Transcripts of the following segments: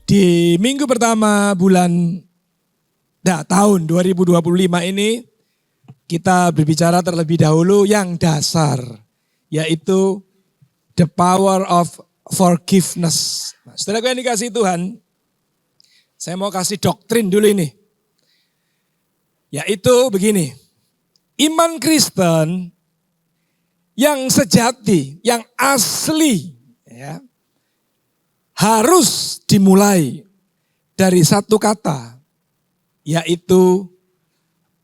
Di minggu pertama tahun 2025 ini kita berbicara terlebih dahulu yang dasar, yaitu the power of forgiveness. Nah, saudara yang dikasih Tuhan, saya mau kasih doktrin dulu ini. Yaitu begini, iman Kristen yang sejati, yang asli, ya, harus dimulai dari satu kata, yaitu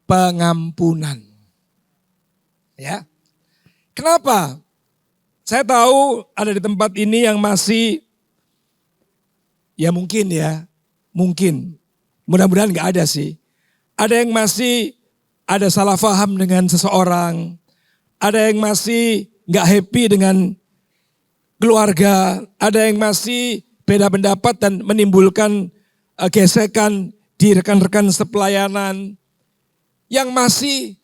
pengampunan. Ya. Kenapa? Saya tahu ada di tempat ini yang masih, mungkin, mudah-mudahan gak ada sih. Ada yang masih ada salah paham dengan seseorang, ada yang masih gak happy dengan keluarga, ada yang masih beda pendapat dan menimbulkan gesekan di rekan-rekan sepelayanan yang masih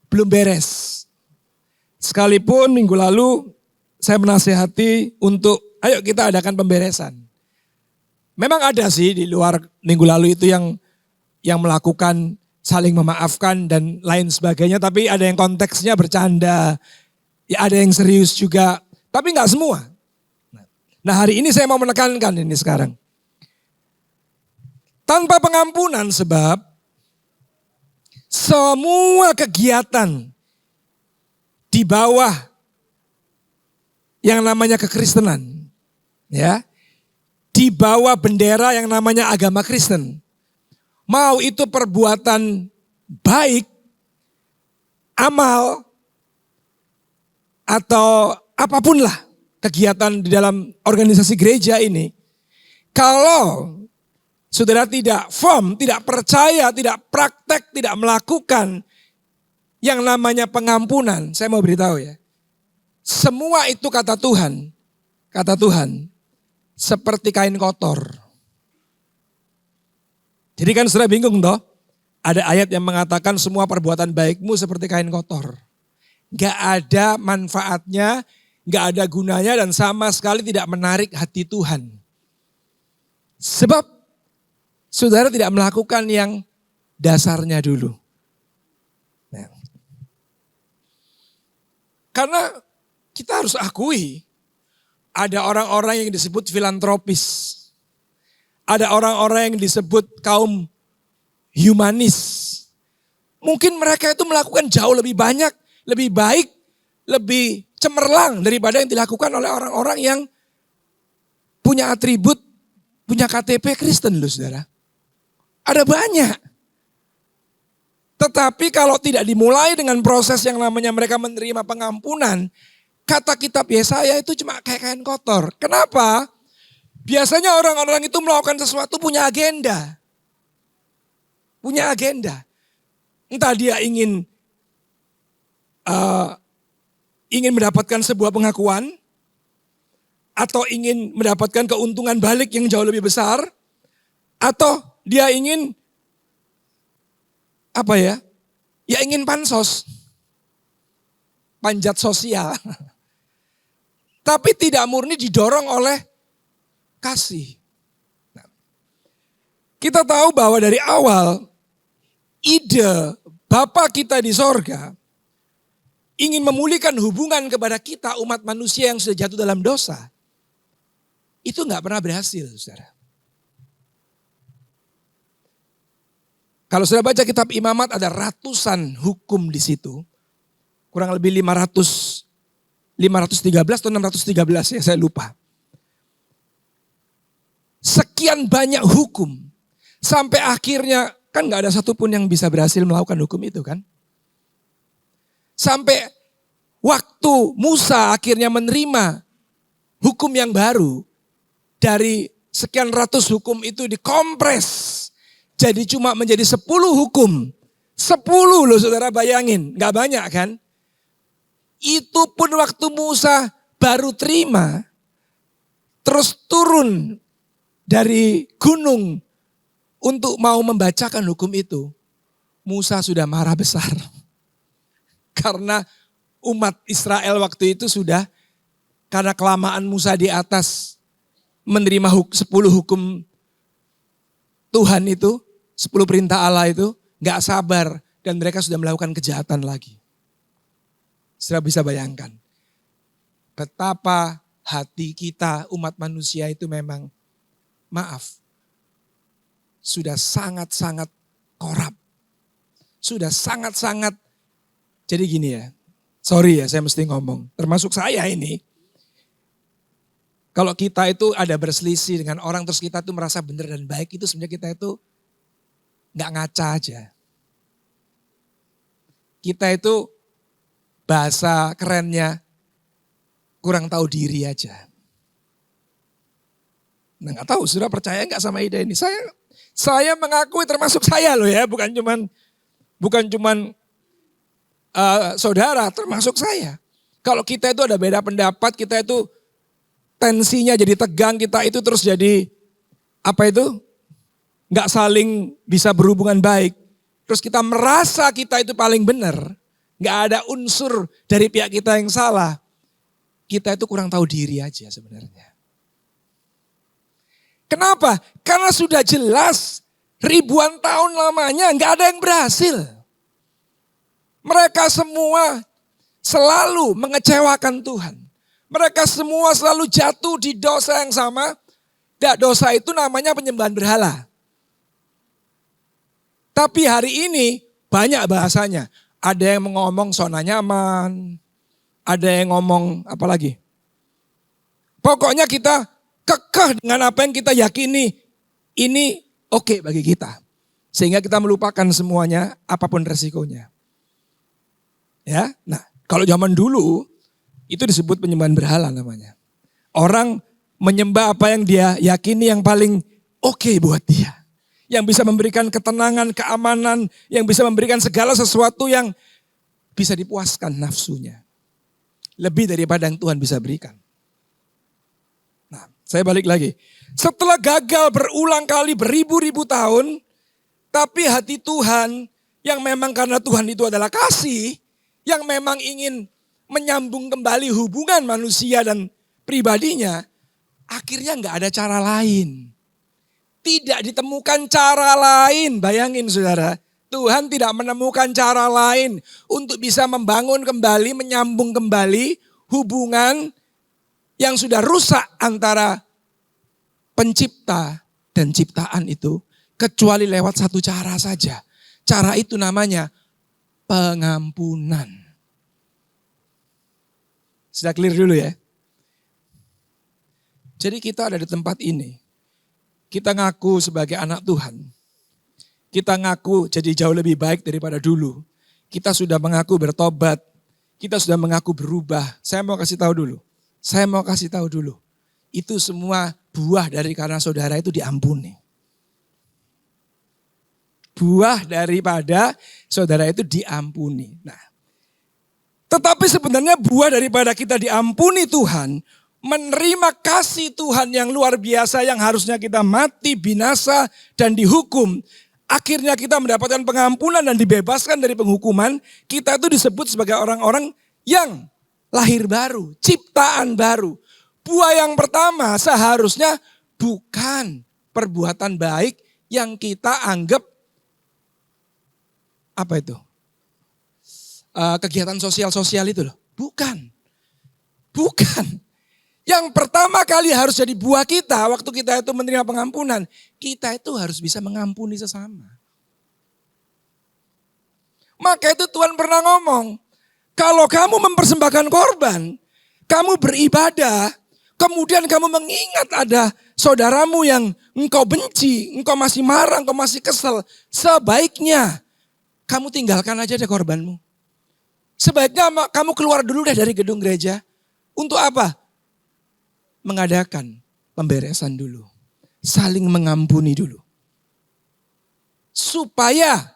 belum beres. Sekalipun minggu lalu saya menasihati untuk ayo kita adakan pemberesan. Memang ada sih di luar minggu lalu itu yang melakukan saling memaafkan dan lain sebagainya, tapi ada yang konteksnya bercanda, ya ada yang serius juga, tapi nggak semua. Nah hari ini saya mau menekankan ini sekarang. Tanpa pengampunan sebab semua kegiatan di bawah yang namanya kekristenan, ya, di bawah bendera yang namanya agama Kristen, mau itu perbuatan baik, amal, atau apapun lah kegiatan di dalam organisasi gereja ini, kalau saudara tidak firm, tidak percaya, tidak praktek, tidak melakukan yang namanya pengampunan, saya mau beritahu ya, semua itu kata Tuhan, seperti kain kotor. Jadi kan saudara bingung toh, ada ayat yang mengatakan semua perbuatan baikmu seperti kain kotor. Gak ada manfaatnya, gak ada gunanya dan sama sekali tidak menarik hati Tuhan. Sebab saudara tidak melakukan yang dasarnya dulu. Nah, karena kita harus akui ada orang-orang yang disebut filantropis. Ada orang-orang yang disebut kaum humanis. Mungkin mereka itu melakukan jauh lebih banyak, lebih baik, lebih cemerlang daripada yang dilakukan oleh orang-orang yang punya atribut, punya KTP Kristen loh saudara. Ada banyak. Tetapi kalau tidak dimulai dengan proses yang namanya mereka menerima pengampunan, kata kitab Yesaya itu cuma kayak kain kotor. Kenapa? Biasanya orang-orang itu melakukan sesuatu punya agenda. Punya agenda. Entah dia ingin mendapatkan sebuah pengakuan, atau ingin mendapatkan keuntungan balik yang jauh lebih besar, atau dia ingin ingin pansos, panjat sosial. Tapi tidak murni didorong oleh kasih. Nah, kita tahu bahwa dari awal ide Bapa kita di sorga ingin memulihkan hubungan kepada kita umat manusia yang sudah jatuh dalam dosa. Itu gak pernah berhasil, saudara. Kalau sudah baca kitab Imamat ada ratusan hukum di situ. Kurang lebih 513 atau 613 ya, saya lupa. Sekian banyak hukum. Sampai akhirnya kan gak ada satupun yang bisa berhasil melakukan hukum itu kan. Sampai waktu Musa akhirnya menerima hukum yang baru. Dari sekian ratus hukum itu dikompres. Jadi cuma menjadi 10 hukum. 10 loh saudara bayangin. Gak banyak kan. Itu pun waktu Musa baru terima. Terus turun dari gunung untuk mau membacakan hukum itu. Musa sudah marah besar. Karena umat Israel waktu itu sudah, karena kelamaan Musa di atas menerima 10 hukum Tuhan itu, 10 perintah Allah itu gak sabar dan mereka sudah melakukan kejahatan lagi. Sudah bisa bayangkan betapa hati kita umat manusia itu memang, maaf, sudah sangat-sangat korup. Sudah sangat-sangat, jadi gini ya, sorry ya saya mesti ngomong, termasuk saya ini. Kalau kita itu ada berselisih dengan orang terus kita tuh merasa benar dan baik, itu sebenarnya kita itu gak ngaca aja. Kita itu bahasa kerennya kurang tahu diri aja. Nah gak tahu sudah percaya gak sama ide ini. Saya mengakui termasuk saya loh ya, bukan cuman saudara, termasuk saya. Kalau kita itu ada beda pendapat, kita itu tensinya jadi tegang, kita itu terus jadi nggak saling bisa berhubungan baik. Terus kita merasa kita itu paling benar, nggak ada unsur dari pihak kita yang salah. Kita itu kurang tahu diri aja sebenarnya. Kenapa? Karena sudah jelas ribuan tahun lamanya nggak ada yang berhasil. Mereka semua selalu mengecewakan Tuhan. Mereka semua selalu jatuh di dosa yang sama. Dan dosa itu namanya penyembahan berhala. Tapi hari ini banyak bahasanya. Ada yang ngomong zona nyaman. Ada yang ngomong apa lagi? Pokoknya kita kekeh dengan apa yang kita yakini. Ini oke bagi kita. Sehingga kita melupakan semuanya apapun resikonya. Ya, nah kalau zaman dulu itu disebut penyembahan berhala namanya. Orang menyembah apa yang dia yakini yang paling oke buat dia. Yang bisa memberikan ketenangan, keamanan, yang bisa memberikan segala sesuatu yang bisa dipuaskan nafsunya. Lebih daripada yang Tuhan bisa berikan. Nah, saya balik lagi. Setelah gagal berulang kali beribu-ribu tahun, tapi hati Tuhan yang memang karena Tuhan itu adalah kasih, yang memang ingin menyambung kembali hubungan manusia dan pribadinya, akhirnya nggak ada cara lain. Tidak ditemukan cara lain, bayangin saudara. Tuhan tidak menemukan cara lain untuk bisa membangun kembali, menyambung kembali hubungan yang sudah rusak antara pencipta dan ciptaan itu. Kecuali lewat satu cara saja. Cara itu namanya pengampunan. Sudah clear dulu ya. Jadi kita ada di tempat ini. Kita ngaku sebagai anak Tuhan. Kita ngaku jadi jauh lebih baik daripada dulu. Kita sudah mengaku bertobat. Kita sudah mengaku berubah. Saya mau kasih tahu dulu. Itu semua buah dari karena saudara itu diampuni. Buah daripada saudara itu diampuni. Nah, tetapi sebenarnya buah daripada kita diampuni Tuhan, menerima kasih Tuhan yang luar biasa yang harusnya kita mati, binasa, dan dihukum. Akhirnya kita mendapatkan pengampunan dan dibebaskan dari penghukuman. Kita itu disebut sebagai orang-orang yang lahir baru, ciptaan baru. Buah yang pertama seharusnya bukan perbuatan baik yang kita anggap apa itu? Kegiatan sosial itu loh. Bukan. Yang pertama kali harus jadi buah kita waktu kita itu menerima pengampunan. Kita itu harus bisa mengampuni sesama. Maka itu Tuhan pernah ngomong. Kalau kamu mempersembahkan korban, kamu beribadah, kemudian kamu mengingat ada saudaramu yang engkau benci, engkau masih marah, engkau masih kesel. Sebaiknya kamu tinggalkan aja deh korbanmu. Sebaiknya kamu keluar dulu deh dari gedung gereja. Untuk apa? Mengadakan pemberesan dulu. Saling mengampuni dulu. Supaya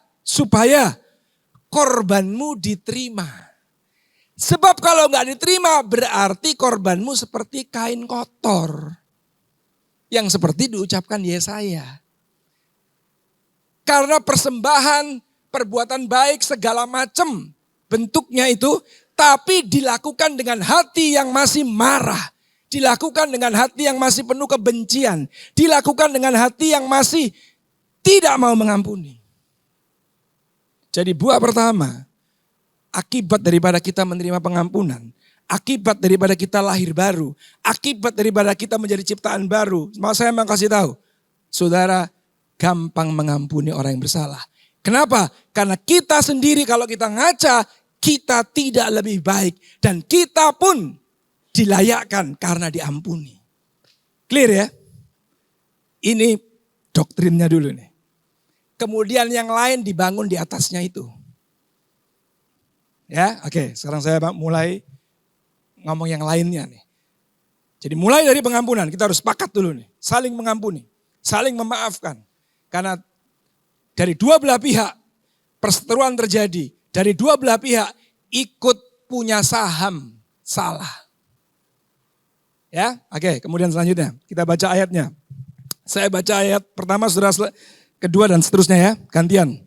korbanmu diterima. Sebab kalau nggak diterima berarti korbanmu seperti kain kotor. Yang seperti diucapkan Yesaya. Karena persembahan, perbuatan baik segala macam bentuknya itu. Tapi dilakukan dengan hati yang masih marah. Dilakukan dengan hati yang masih penuh kebencian. Dilakukan dengan hati yang masih tidak mau mengampuni. Jadi buah pertama, akibat daripada kita menerima pengampunan, akibat daripada kita lahir baru, akibat daripada kita menjadi ciptaan baru. Mau saya mau kasih tahu, saudara gampang mengampuni orang yang bersalah. Kenapa? Karena kita sendiri kalau kita ngaca, kita tidak lebih baik. Dan kita pun dilayakkan karena diampuni. Clear ya? Ini doktrinnya dulu nih. Kemudian yang lain dibangun di atasnya itu. Ya, oke. Sekarang saya mulai ngomong yang lainnya nih. Jadi mulai dari pengampunan, kita harus sepakat dulu nih. Saling mengampuni, saling memaafkan. Karena dari dua belah pihak perseteruan terjadi. Dari dua belah pihak ikut punya saham salah. Ya, oke. Kemudian selanjutnya kita baca ayatnya. Saya baca ayat pertama, saudara, kedua dan seterusnya ya, gantian.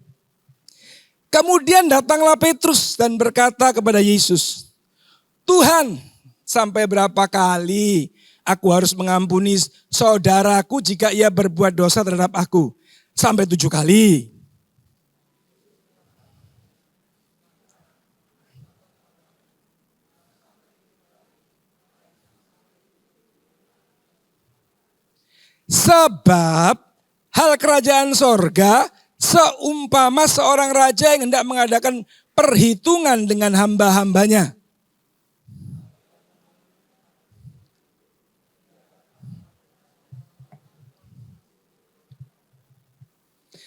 Kemudian datanglah Petrus dan berkata kepada Yesus, Tuhan, sampai berapa kali aku harus mengampuni saudaraku jika ia berbuat dosa terhadap aku? Sampai 7 kali. Sebab hal kerajaan sorga seumpama seorang raja yang hendak mengadakan perhitungan dengan hamba-hambanya.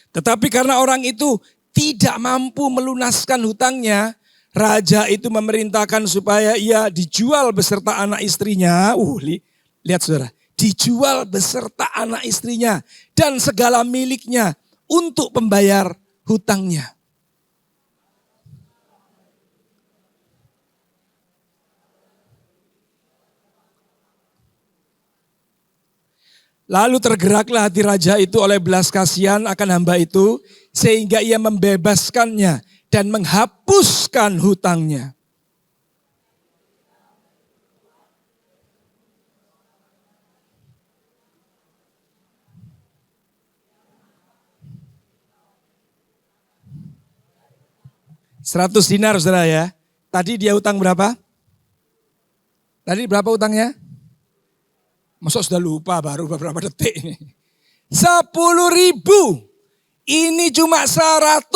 Tetapi karena orang itu tidak mampu melunaskan hutangnya, raja itu memerintahkan supaya ia dijual beserta anak istrinya. Lihat saudara. Dijual beserta anak istrinya dan segala miliknya untuk pembayar hutangnya. Lalu tergeraklah hati raja itu oleh belas kasihan akan hamba itu, sehingga ia membebaskannya dan menghapuskan hutangnya. $100 saudara ya. Tadi dia utang berapa? Tadi berapa utangnya? Masa sudah lupa baru beberapa detik ini. 10.000. Ini cuma 100.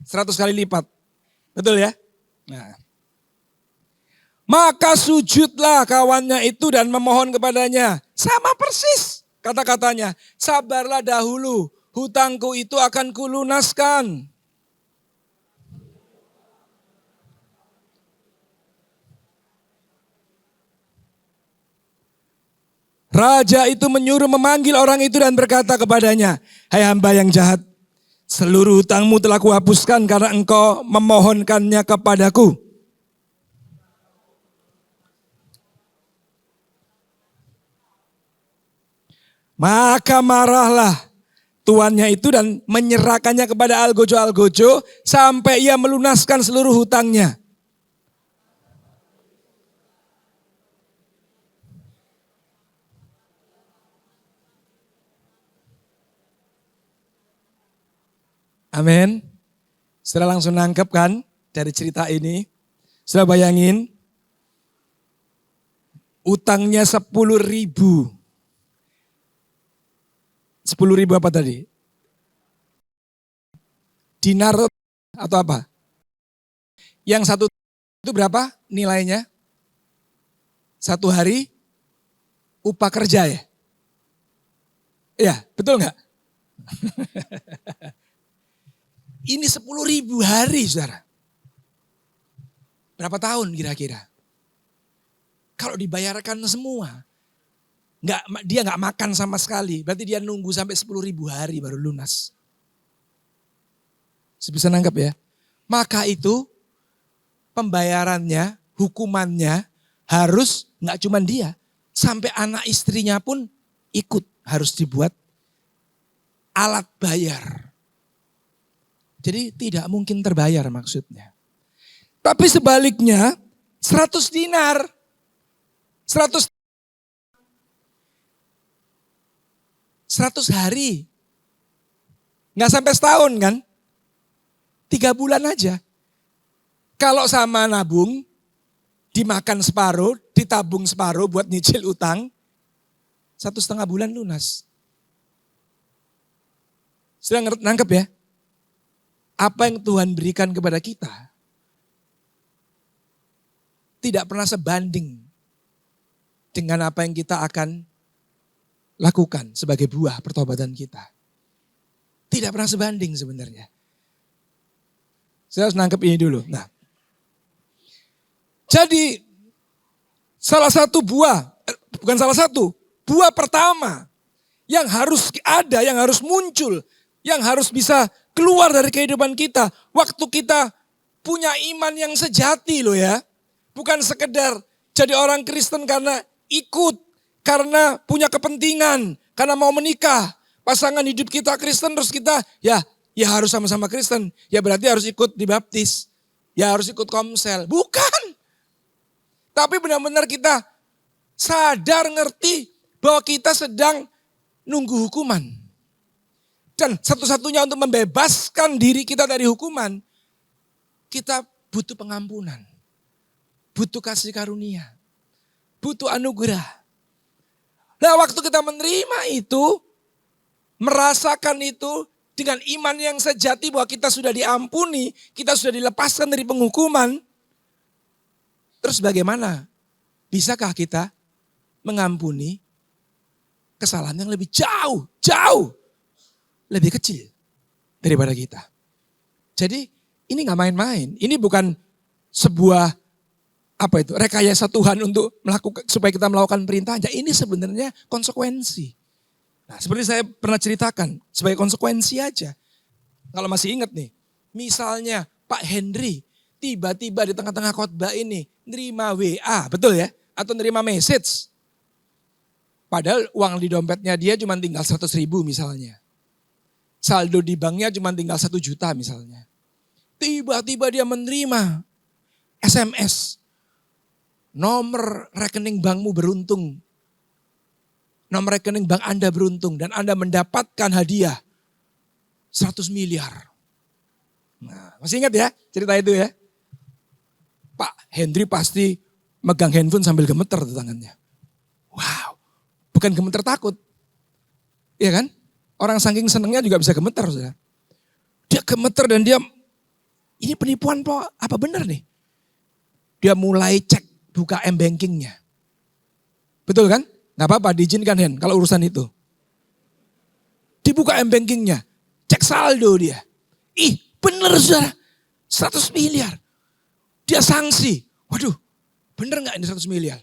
100 kali lipat. Betul ya? Nah. Maka sujudlah kawannya itu dan memohon kepadanya. Sama persis kata-katanya. Sabarlah dahulu, hutangku itu akan kulunaskan. Raja itu menyuruh memanggil orang itu dan berkata kepadanya, hai hamba yang jahat, seluruh hutangmu telah kuhapuskan karena engkau memohonkannya kepadaku. Maka marahlah tuannya itu dan menyerahkannya kepada algojo-algojo sampai ia melunaskan seluruh hutangnya. Amin. Sudah langsung nangkep kan dari cerita ini. Sudah bayangin. Utangnya 10.000. 10.000 apa tadi? Dinar atau apa? Yang satu itu berapa nilainya? 1 hari upah kerja ya? Iya, betul nggak? Ini 10.000 hari, saudara. Berapa tahun kira-kira? Kalau dibayarkan semua, dia nggak makan sama sekali. Berarti dia nunggu sampai 10.000 hari baru lunas. Bisa nangkap ya? Maka itu pembayarannya, hukumannya harus nggak cuma dia, sampai anak istrinya pun ikut, harus dibuat alat bayar. Jadi tidak mungkin terbayar maksudnya. Tapi sebaliknya 100 dinar. 100 hari. Nggak sampai setahun kan? 3 bulan aja. Kalau sama nabung, dimakan separuh, ditabung separuh buat nyicil utang, 1,5 bulan lunas. Sudah nangkep ya? Apa yang Tuhan berikan kepada kita tidak pernah sebanding dengan apa yang kita akan lakukan sebagai buah pertobatan kita. Tidak pernah sebanding sebenarnya. Saya harus nangkep ini dulu. Nah, jadi salah satu buah, bukan salah satu, buah pertama yang harus ada, yang harus muncul, yang harus bisa keluar dari kehidupan kita. Waktu kita punya iman yang sejati loh ya. Bukan sekedar jadi orang Kristen karena ikut, karena punya kepentingan, karena mau menikah. Pasangan hidup kita Kristen terus kita ya harus sama-sama Kristen. Ya berarti harus ikut dibaptis. Ya harus ikut komsel. Bukan. Tapi benar-benar kita sadar ngerti bahwa kita sedang nunggu hukuman. Dan satu-satunya untuk membebaskan diri kita dari hukuman, kita butuh pengampunan. Butuh kasih karunia. Butuh anugerah. Nah waktu kita menerima itu, merasakan itu dengan iman yang sejati bahwa kita sudah diampuni, kita sudah dilepaskan dari penghukuman. Terus bagaimana? Bisakah kita mengampuni kesalahan yang lebih jauh lebih kecil daripada kita? Jadi ini gak main-main. Ini bukan sebuah rekayasa Tuhan untuk melakukan supaya kita melakukan perintahnya. Ini sebenarnya konsekuensi. Nah, seperti saya pernah ceritakan, sebagai konsekuensi aja. Kalau masih ingat nih, misalnya Pak Henry tiba-tiba di tengah-tengah khotbah ini nerima WA, betul ya? Atau nerima message. Padahal uang di dompetnya dia cuma tinggal 100.000 misalnya. Saldo di banknya cuma tinggal 1 juta misalnya. Tiba-tiba dia menerima SMS. Nomor rekening bankmu beruntung. Nomor rekening bank Anda beruntung dan Anda mendapatkan hadiah 100 miliar. Nah, masih ingat ya cerita itu ya? Pak Henry pasti megang handphone sambil gemeter di tangannya. Wow, bukan gemeter takut. Iya kan? Orang saking senengnya juga bisa gemeter. Saudara. Dia gemeter dan dia, ini penipuan apa benar nih? Dia mulai cek buka m-bankingnya. Betul kan? Gak apa-apa diizinkan Hen kalau urusan itu. Dibuka m-bankingnya. Cek saldo dia. Ih bener saudara. 100 miliar. Dia sanksi. Waduh bener gak ini 100 miliar?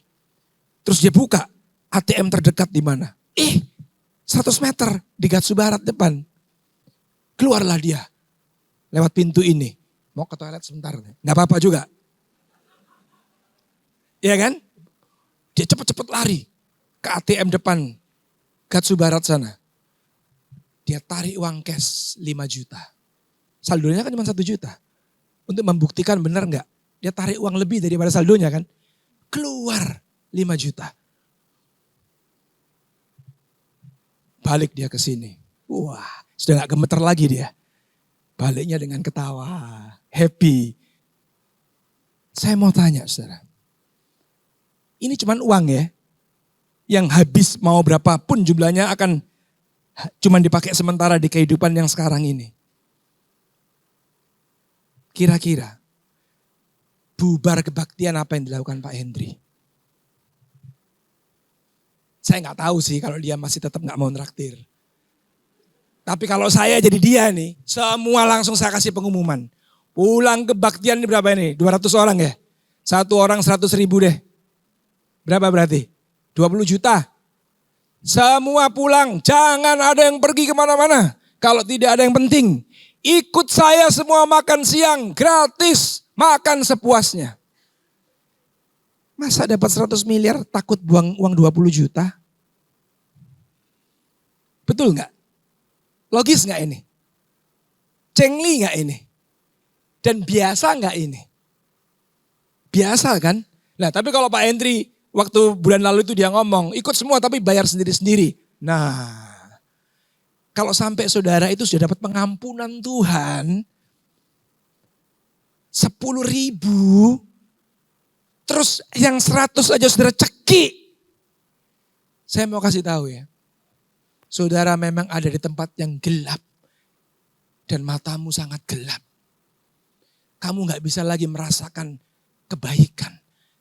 Terus dia buka ATM terdekat di mana? 100 meter di Gatsu Barat depan. Keluarlah dia. Lewat pintu ini. Mau ke toilet sebentar. Gak apa-apa juga. Iya kan? Dia cepet-cepet lari ke ATM depan Gatsu Barat sana. Dia tarik uang cash 5 juta. Saldonya kan cuma 1 juta. Untuk membuktikan benar enggak. Dia tarik uang lebih daripada saldonya kan. Keluar 5 juta. Balik dia ke sini. Wah, sudah enggak gemeter lagi dia. Baliknya dengan ketawa, happy. Saya mau tanya saudara. Ini cuman uang ya. Yang habis mau berapapun jumlahnya akan cuman dipakai sementara di kehidupan yang sekarang ini. Kira-kira bubar kebaktian apa yang dilakukan Pak Henry? Saya nggak tahu sih kalau dia masih tetap nggak mau nraktir. Tapi kalau saya jadi dia nih, semua langsung saya kasih pengumuman. Pulang kebaktian ini berapa ini? 200 orang ya? Satu orang 100.000 deh. Berapa berarti? 20 juta. Semua pulang, jangan ada yang pergi kemana-mana. Kalau tidak ada yang penting, ikut saya semua makan siang, gratis, makan sepuasnya. Masa dapat 100 miliar takut buang uang 20 juta? Betul nggak? Logis nggak ini? Cengli nggak ini? Dan biasa nggak ini? Biasa kan? Nah tapi kalau Pak Henry waktu bulan lalu itu dia ngomong, ikut semua tapi bayar sendiri-sendiri. Nah, Kalau sampai saudara itu sudah dapat pengampunan Tuhan, 10.000, terus yang 100 aja saudara cekik. Saya mau kasih tahu ya, saudara memang ada di tempat yang gelap dan matamu sangat gelap. Kamu gak bisa lagi merasakan kebaikan.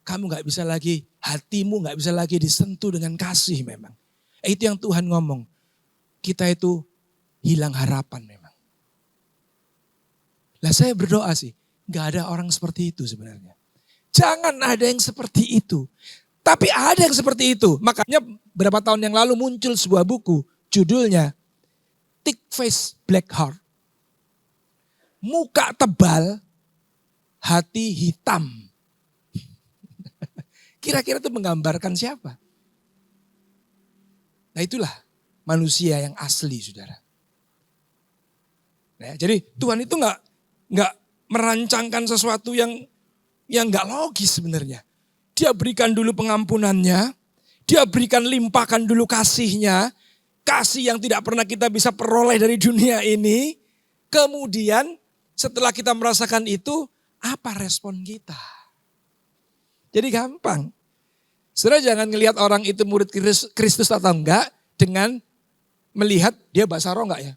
Kamu gak bisa lagi, hatimu gak bisa lagi disentuh dengan kasih memang. Itu yang Tuhan ngomong. Kita itu hilang harapan memang. Lah saya berdoa sih, gak ada orang seperti itu sebenarnya. Jangan ada yang seperti itu. Tapi ada yang seperti itu. Makanya beberapa tahun yang lalu muncul sebuah buku, judulnya Thick Face Black Heart. Muka tebal, hati hitam. Kira-kira itu menggambarkan siapa? Nah itulah manusia yang asli, saudara. Nah, jadi Tuhan itu nggak merancangkan sesuatu yang nggak logis sebenarnya. Dia berikan dulu pengampunannya, dia berikan limpahkan dulu kasihnya, kasih yang tidak pernah kita bisa peroleh dari dunia ini. Kemudian setelah kita merasakan itu, apa respon kita? Jadi gampang. Saudara jangan ngelihat orang itu murid Kristus atau enggak dengan melihat dia bahasa roh enggak ya.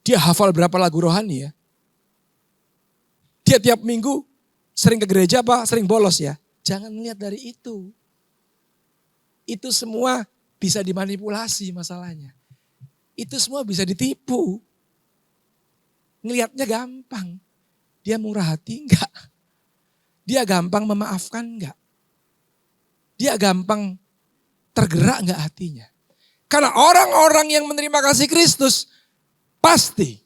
Dia hafal berapa lagu rohani ya. Dia tiap minggu sering ke gereja apa sering bolos ya. Jangan lihat dari itu. Itu semua bisa dimanipulasi masalahnya. Itu semua bisa ditipu. Ngelihatnya gampang. Dia murah hati enggak? Dia gampang memaafkan enggak? Dia gampang tergerak enggak hatinya? Karena orang-orang yang menerima kasih Kristus pasti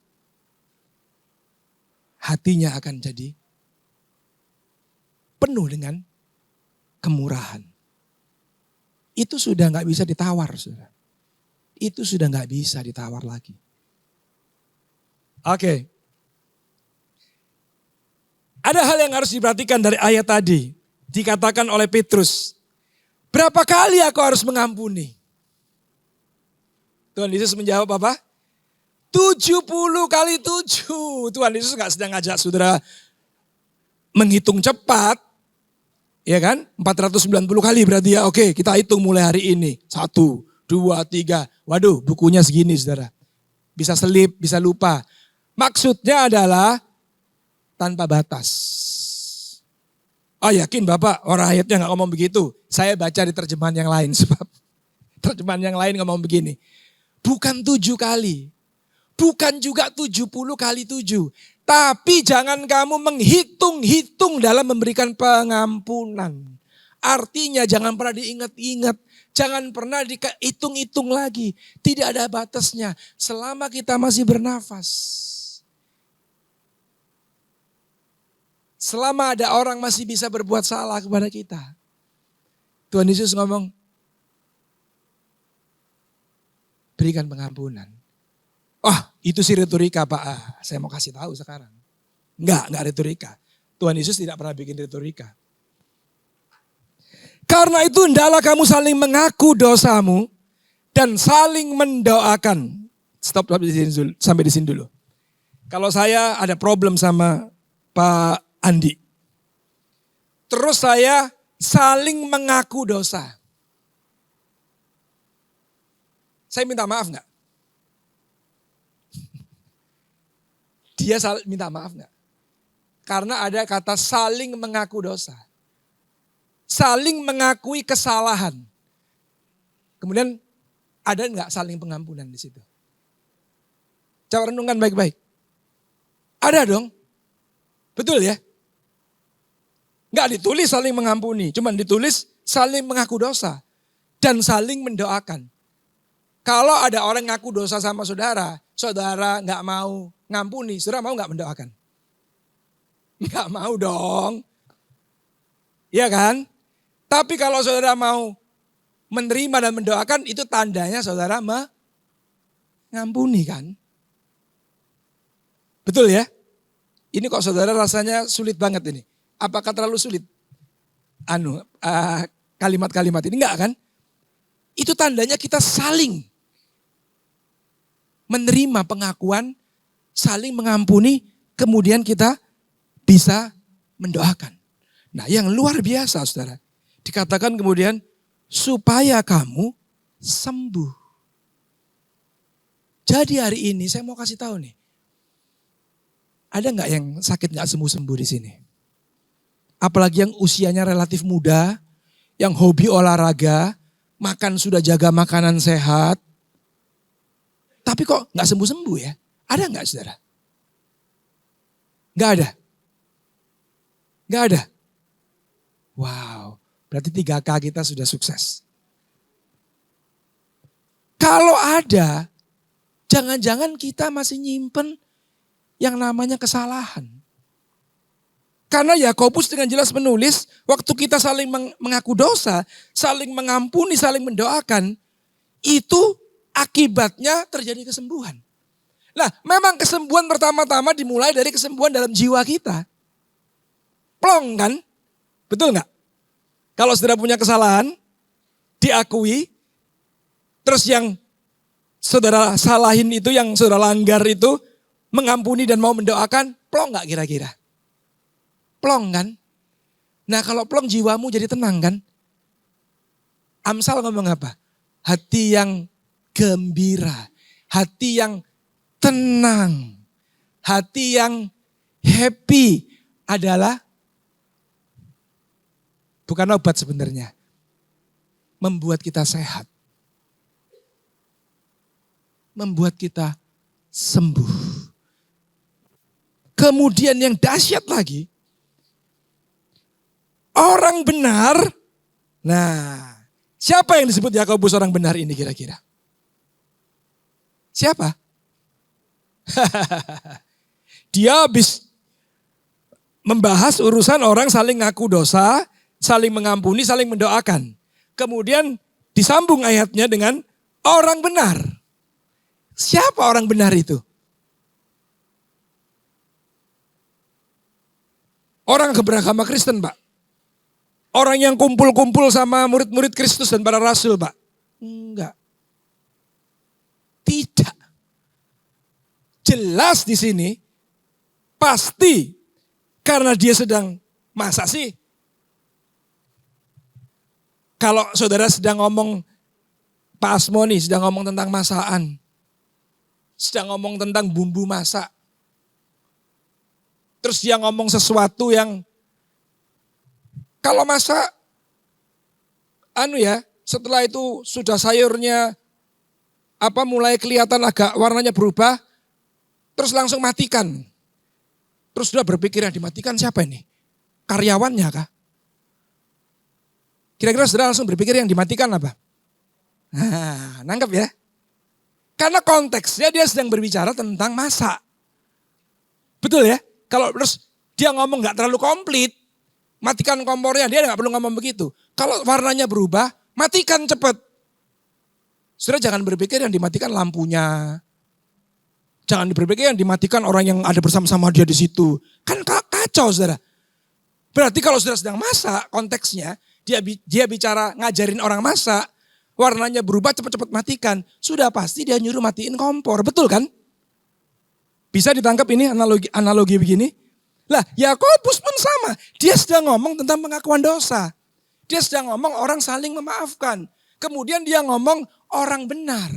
hatinya akan jadi penuh dengan kemurahan. Itu sudah enggak bisa ditawar, saudara. Itu sudah enggak bisa ditawar lagi. Oke. Ada hal yang harus diperhatikan dari ayat tadi. Dikatakan oleh Petrus, berapa kali aku harus mengampuni? Tuhan Yesus menjawab apa? 70 kali 7. Tuhan Yesus gak sedang ngajak saudara menghitung cepat. Ya kan? 490 kali berarti ya. Oke, kita hitung mulai hari ini. 1, 2, 3. Waduh, bukunya segini saudara. Bisa selip, bisa lupa. Maksudnya adalah tanpa batas. Oh yakin Bapak, orang ayatnya gak ngomong begitu. Saya baca di terjemahan yang lain. Sebab terjemahan yang lain ngomong begini. Bukan 7 kali. Bukan juga 70 kali 7. Tapi jangan kamu menghitung-hitung dalam memberikan pengampunan. Artinya jangan pernah diingat-ingat. Jangan pernah dihitung-hitung lagi. Tidak ada batasnya. Selama kita masih bernafas. Selama ada orang masih bisa berbuat salah kepada kita. Tuhan Yesus ngomong, berikan pengampunan. Oh itu sih retorika Pak. Saya mau kasih tahu sekarang. Enggak retorika. Tuhan Yesus tidak pernah bikin retorika. Karena itu hendaklah kamu saling mengaku dosamu dan saling mendoakan. Stop sampai di sini dulu. Kalau saya ada problem sama Pak Andi. Terus saya saling mengaku dosa. Saya minta maaf enggak? Dia minta maaf enggak? Karena ada kata saling mengaku dosa. Saling mengakui kesalahan. Kemudian ada enggak saling pengampunan di situ? Coba renungkan baik-baik. Ada dong. Betul ya? Enggak ditulis saling mengampuni. Cuman ditulis saling mengaku dosa. Dan saling mendoakan. Kalau ada orang ngaku dosa sama saudara, saudara enggak mau ngampuni, saudara mau enggak mendoakan? Enggak mau dong. Iya kan? Tapi kalau saudara mau menerima dan mendoakan, itu tandanya saudara mengampuni kan? Betul ya? Ini kok saudara rasanya sulit banget ini. Apakah terlalu sulit? Kalimat-kalimat ini enggak kan? Itu tandanya kita saling menerima pengakuan, saling mengampuni, kemudian kita bisa mendoakan. Nah yang luar biasa saudara, dikatakan kemudian supaya kamu sembuh. Jadi hari ini saya mau kasih tahu nih, ada nggak yang sakit nggak sembuh-sembuh di sini? Apalagi yang usianya relatif muda, yang hobi olahraga, makan sudah jaga makanan sehat, tapi kok nggak sembuh-sembuh ya? Ada nggak saudara? Nggak ada. Nggak ada. Wow, berarti 3K kita sudah sukses. Kalau ada, jangan-jangan kita masih nyimpen yang namanya kesalahan. Karena Yakobus dengan jelas menulis, waktu kita saling mengaku dosa, saling mengampuni, saling mendoakan, itu akibatnya terjadi kesembuhan. Nah, memang kesembuhan pertama-tama dimulai dari kesembuhan dalam jiwa kita. Plong kan? Betul nggak? Kalau saudara punya kesalahan, diakui, terus yang saudara salahin itu, yang saudara langgar itu, mengampuni dan mau mendoakan, plong nggak kira-kira? Plong kan? Nah kalau plong jiwamu jadi tenang kan? Amsal ngomong apa? Hati yang gembira, hati yang tenang, hati yang happy adalah bukan obat sebenarnya. Membuat kita sehat. Membuat kita sembuh. Kemudian yang dahsyat lagi, orang benar. Nah, siapa yang disebut Yakobus orang benar ini kira-kira? Siapa? Dia habis membahas urusan orang saling ngaku dosa, saling mengampuni, saling mendoakan. Kemudian disambung ayatnya dengan orang benar. Siapa orang benar itu? Orang beragama Kristen, Pak. Orang yang kumpul-kumpul sama murid-murid Kristus dan para rasul, Pak. Enggak. Tidak. Jelas di sini, pasti karena dia sedang, masa sih? Kalau saudara sedang ngomong, Pak Asmo nih sedang ngomong tentang masakan. Sedang ngomong tentang bumbu masak. Terus dia ngomong sesuatu yang kalau masak, setelah itu sudah sayurnya mulai kelihatan agak warnanya berubah, terus langsung matikan. Terus sudah berpikir yang dimatikan siapa ini? Karyawannya kah? Kira-kira saudara langsung berpikir yang dimatikan apa? Nah, nangkep ya? Karena konteksnya dia sedang berbicara tentang masak. Betul ya? Kalau terus dia ngomong gak terlalu komplit, matikan kompornya, dia gak perlu ngomong begitu. Kalau warnanya berubah, matikan cepat. Saudara jangan berpikir yang dimatikan lampunya. Jangan berpikir yang dimatikan orang yang ada bersama-sama dia di situ. Kan kacau saudara. Berarti kalau saudara sedang masak, konteksnya, dia bicara ngajarin orang masak, warnanya berubah cepat-cepat matikan. Sudah pasti dia nyuruh matiin kompor, betul kan? Bisa ditangkap ini analogi begini? Lah Yakobus pun sama. Dia sedang ngomong tentang pengakuan dosa. Dia sedang ngomong orang saling memaafkan. Kemudian dia ngomong orang benar.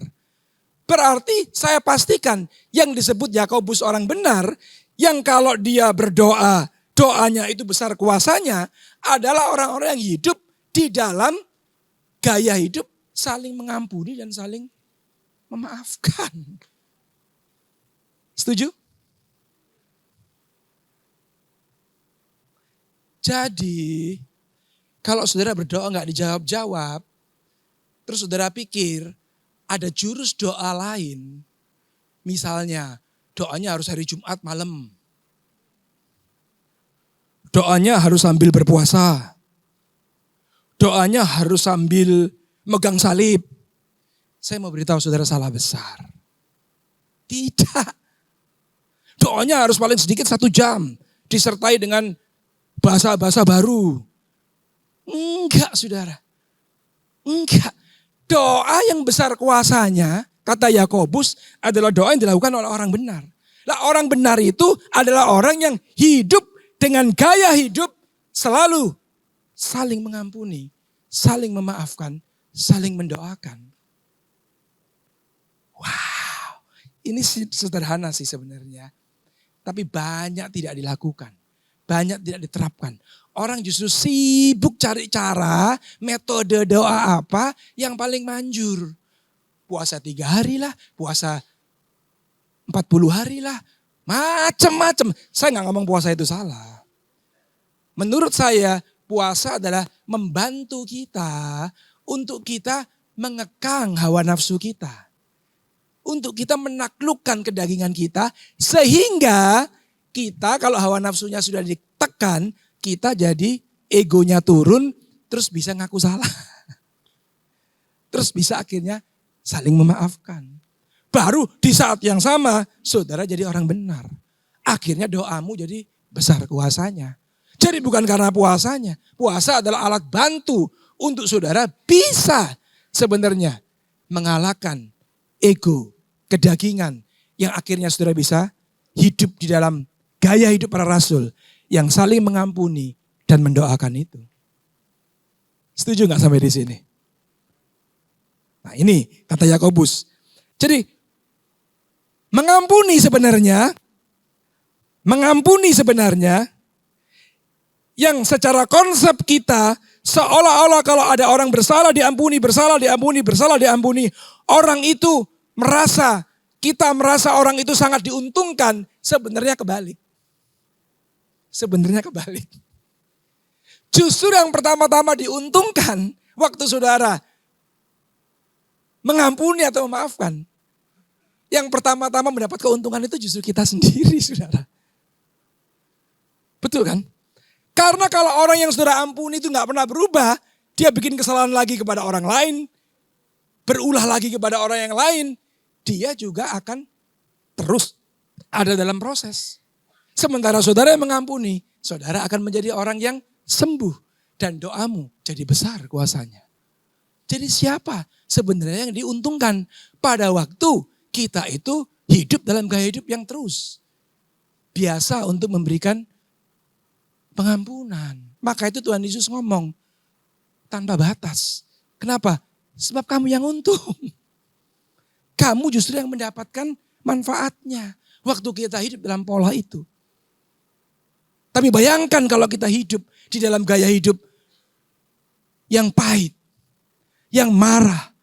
Berarti saya pastikan yang disebut Yakobus orang benar. Yang kalau dia berdoa, doanya itu besar kuasanya. Adalah orang-orang yang hidup di dalam gaya hidup saling mengampuni dan saling memaafkan. Setuju? Jadi, kalau saudara berdoa nggak dijawab-jawab, terus saudara pikir ada jurus doa lain, misalnya doanya harus hari Jumat malam, doanya harus sambil berpuasa, doanya harus sambil megang salib. Saya mau beritahu saudara salah besar. Tidak. Doanya harus paling sedikit 1 jam. Disertai dengan bahasa-bahasa baru. Enggak saudara. Enggak. Doa yang besar kuasanya kata Yakobus adalah doa yang dilakukan oleh orang benar. Nah, orang benar itu adalah orang yang hidup dengan gaya hidup selalu saling mengampuni, saling memaafkan, saling mendoakan. Wow, ini sederhana sih sebenarnya. Tapi banyak tidak dilakukan, banyak tidak diterapkan. Orang justru sibuk cari cara, metode doa apa yang paling manjur. Puasa 3 hari lah, puasa 40 hari lah, macam-macam. Saya nggak ngomong puasa itu salah. Menurut saya puasa adalah membantu kita untuk kita mengekang hawa nafsu kita. Untuk kita menaklukkan kedagingan kita sehingga kita kalau hawa nafsunya sudah ditekan, kita jadi egonya turun terus bisa ngaku salah. Terus bisa akhirnya saling memaafkan. Baru di saat yang sama saudara jadi orang benar. Akhirnya doamu jadi besar kuasanya. Jadi bukan karena puasanya. Puasa adalah alat bantu untuk saudara bisa sebenarnya mengalahkan ego, kedagingan yang akhirnya saudara bisa hidup di dalam gaya hidup para rasul yang saling mengampuni dan mendoakan itu. Setuju nggak sampai di sini? Nah ini kata Yakobus. Jadi mengampuni sebenarnya yang secara konsep kita seolah-olah kalau ada orang bersalah diampuni, bersalah diampuni, bersalah diampuni. Orang itu kita merasa orang itu sangat diuntungkan, sebenarnya kebalik. Justru yang pertama-tama diuntungkan waktu saudara mengampuni atau memaafkan. Yang pertama-tama mendapat keuntungan itu justru kita sendiri, saudara. Betul kan? Karena kalau orang yang saudara ampuni itu gak pernah berubah, dia bikin kesalahan lagi kepada orang lain, berulah lagi kepada orang yang lain, dia juga akan terus ada dalam proses. Sementara saudara yang mengampuni, saudara akan menjadi orang yang sembuh. Dan doamu jadi besar kuasanya. Jadi siapa sebenarnya yang diuntungkan pada waktu kita itu hidup dalam gaya hidup yang terus biasa untuk memberikan pengampunan. Maka itu Tuhan Yesus ngomong tanpa batas. Kenapa? Sebab kamu yang untung. Kamu justru yang mendapatkan manfaatnya waktu kita hidup dalam pola itu. Tapi bayangkan kalau kita hidup di dalam gaya hidup yang pahit, yang marah,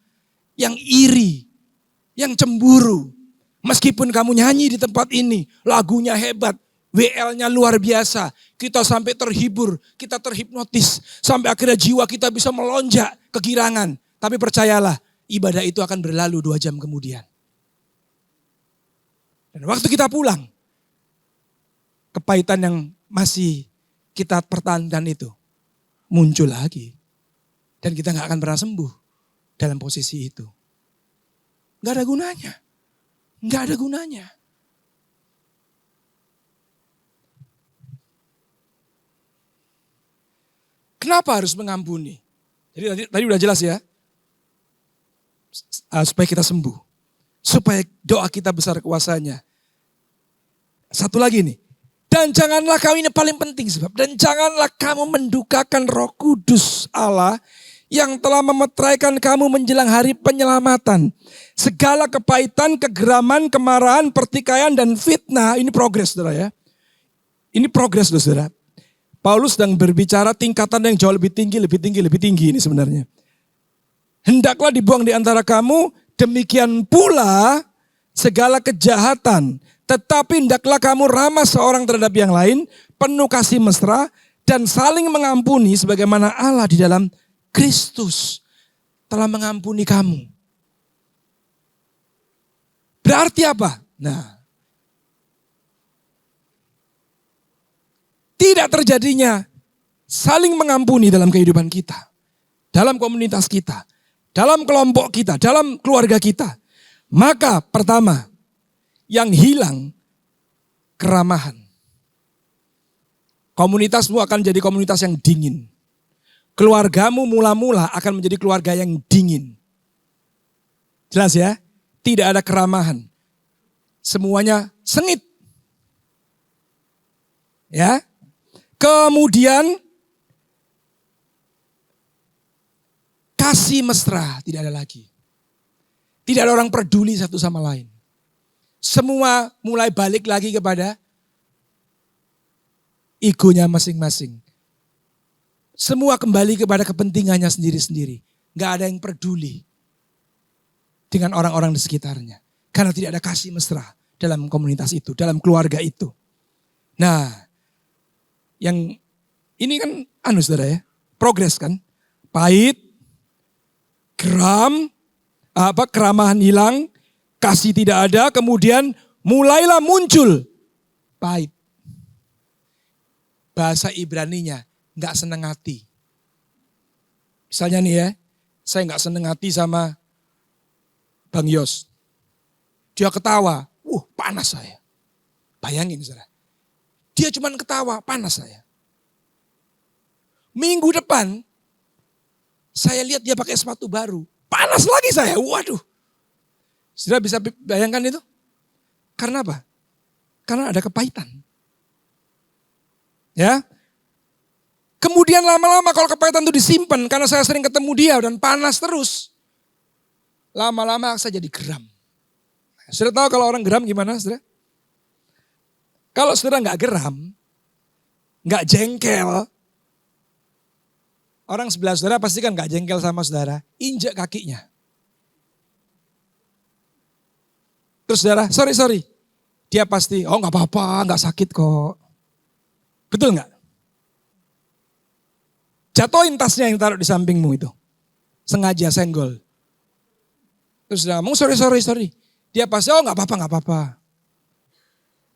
yang iri, yang cemburu. Meskipun kamu nyanyi di tempat ini, lagunya hebat, WL-nya luar biasa. Kita sampai terhibur, kita terhipnotis. Sampai akhirnya jiwa kita bisa melonjak kegirangan. Tapi percayalah, ibadah itu akan berlalu 2 jam kemudian. Dan waktu kita pulang, kepahitan yang masih kita pertahankan itu muncul lagi. Dan kita gak akan pernah sembuh dalam posisi itu. Gak ada gunanya. Gak ada gunanya. Kenapa harus mengampuni? Jadi tadi udah jelas ya. Supaya kita sembuh. Supaya doa kita besar kuasanya. Satu lagi nih. Dan janganlah kamu, ini paling penting sebab. Dan janganlah kamu mendukakan Roh Kudus Allah yang telah memeteraikan kamu menjelang hari penyelamatan. Segala kepahitan, kegeraman, kemarahan, pertikaian dan fitnah. Ini progres saudara ya. Ini progres saudara. Paulus sedang berbicara tingkatan yang jauh lebih tinggi ini sebenarnya. Hendaklah dibuang di antara kamu, demikian pula segala kejahatan. Tetapi hendaklah kamu ramah seorang terhadap yang lain, penuh kasih mesra, dan saling mengampuni sebagaimana Allah di dalam Kristus telah mengampuni kamu. Berarti apa? Nah, tidak terjadinya saling mengampuni dalam kehidupan kita, dalam komunitas kita, dalam kelompok kita, dalam keluarga kita. Maka pertama, yang hilang keramahan. Komunitasmu akan jadi komunitas yang dingin. Keluargamu mula-mula akan menjadi keluarga yang dingin. Jelas ya? tidak ada keramahan. Semuanya sengit. Ya. Kemudian kasih mesra tidak ada lagi. Tidak ada orang peduli satu sama lain. Semua mulai balik lagi kepada egonya masing-masing. Semua kembali kepada kepentingannya sendiri-sendiri. Gak ada yang peduli dengan orang-orang di sekitarnya. Karena tidak ada kasih mesra dalam komunitas itu, dalam keluarga itu. Nah, yang ini kan saudara ya, progres kan. Pahit, geram, keramahan hilang, kasih tidak ada, kemudian mulailah muncul pahit. Bahasa Ibraninya, gak seneng hati. Misalnya nih ya, saya gak seneng hati sama Bang Yos. Dia ketawa, panas saya. Bayangin saudara, dia cuma ketawa, panas saya. Minggu depan, saya lihat dia pakai sepatu baru, panas lagi saya, waduh. Saudara bisa bayangkan itu? Karena apa? Karena ada kepahitan. Ya. Kemudian lama-lama kalau kepahitan itu disimpan, karena saya sering ketemu dia dan panas terus. Lama-lama saya jadi geram. Saudara tahu kalau orang geram gimana, saudara? Kalau saudara nggak geram, nggak jengkel, orang sebelah saudara pasti kan nggak jengkel sama saudara, injak kakinya. Terus saudara, sorry, dia pasti, nggak apa-apa, nggak sakit kok. Betul nggak? Jatoin tasnya yang taruh di sampingmu itu, sengaja senggol. Terus saudara, mau sorry. Dia pasti, nggak apa-apa.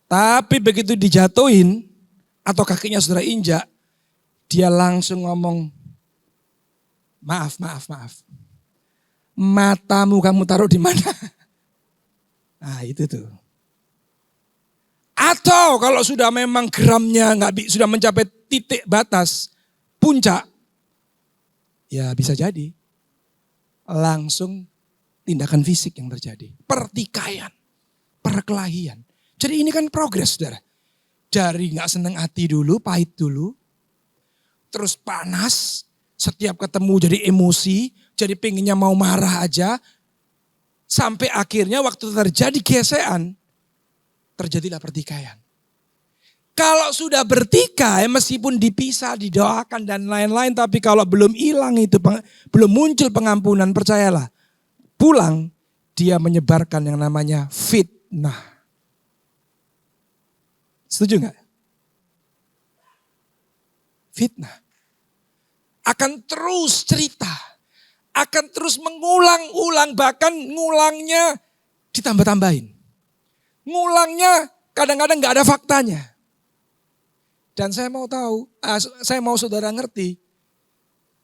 Tapi begitu dijatuhin atau kakinya saudara injak, dia langsung ngomong, maaf. Matamu kamu taruh di mana? Nah itu tuh. Atau kalau sudah memang geramnya sudah mencapai titik batas, puncak, ya bisa jadi langsung tindakan fisik yang terjadi. Pertikaian, perkelahian. Jadi ini kan progres saudara. Dari gak seneng hati dulu, pahit dulu. Terus panas, setiap ketemu jadi emosi, jadi pengennya mau marah aja. Sampai akhirnya waktu terjadi gesekan, terjadilah pertikaian. Kalau sudah bertikai, meskipun dipisah, didoakan dan lain-lain. Tapi kalau belum hilang itu, belum muncul pengampunan, percayalah. Pulang, dia menyebarkan yang namanya fitnah. Setuju gak? Fitnah. Akan terus cerita. Akan terus mengulang-ulang. Bahkan ngulangnya ditambah-tambahin. Ngulangnya kadang-kadang gak ada faktanya. Dan saya mau tahu, saya mau saudara ngerti.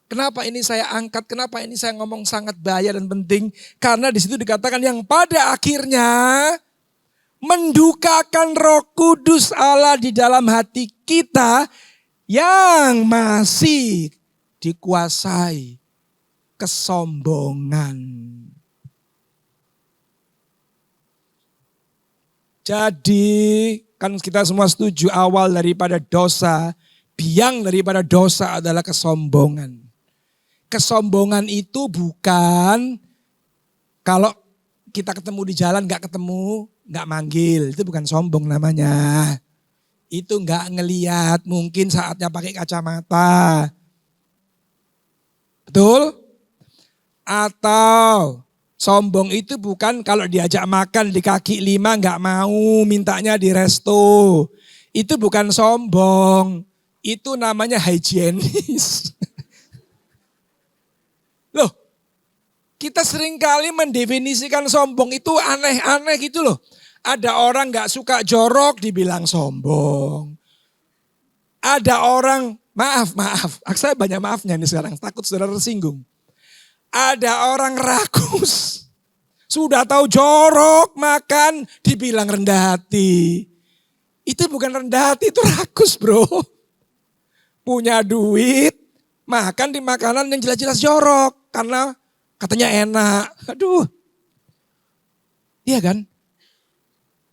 Kenapa ini saya angkat, kenapa ini saya ngomong sangat bahaya dan penting. Karena di situ dikatakan yang pada akhirnya mendukakan Roh Kudus Allah di dalam hati kita yang masih dikuasai kesombongan. Jadi kan kita semua setuju awal daripada dosa, biang daripada dosa adalah kesombongan. Kesombongan itu bukan kalau kita ketemu di jalan gak ketemu, gak manggil. Itu bukan sombong namanya. Itu gak ngeliat, mungkin saatnya pakai kacamata. Betul? Atau sombong itu bukan kalau diajak makan di kaki 5 gak mau, mintanya di resto. Itu bukan sombong. Itu namanya higienis. Loh, kita seringkali mendefinisikan sombong itu aneh-aneh gitu loh. Ada orang gak suka jorok dibilang sombong. Ada orang, maaf. Saya banyak maafnya nih sekarang, takut saudara tersinggung. Ada orang rakus. Sudah tahu jorok makan dibilang rendah hati. Itu bukan rendah hati, itu rakus bro. Punya duit, makan di makanan yang jelas-jelas jorok. Karena katanya enak. Aduh. Iya kan?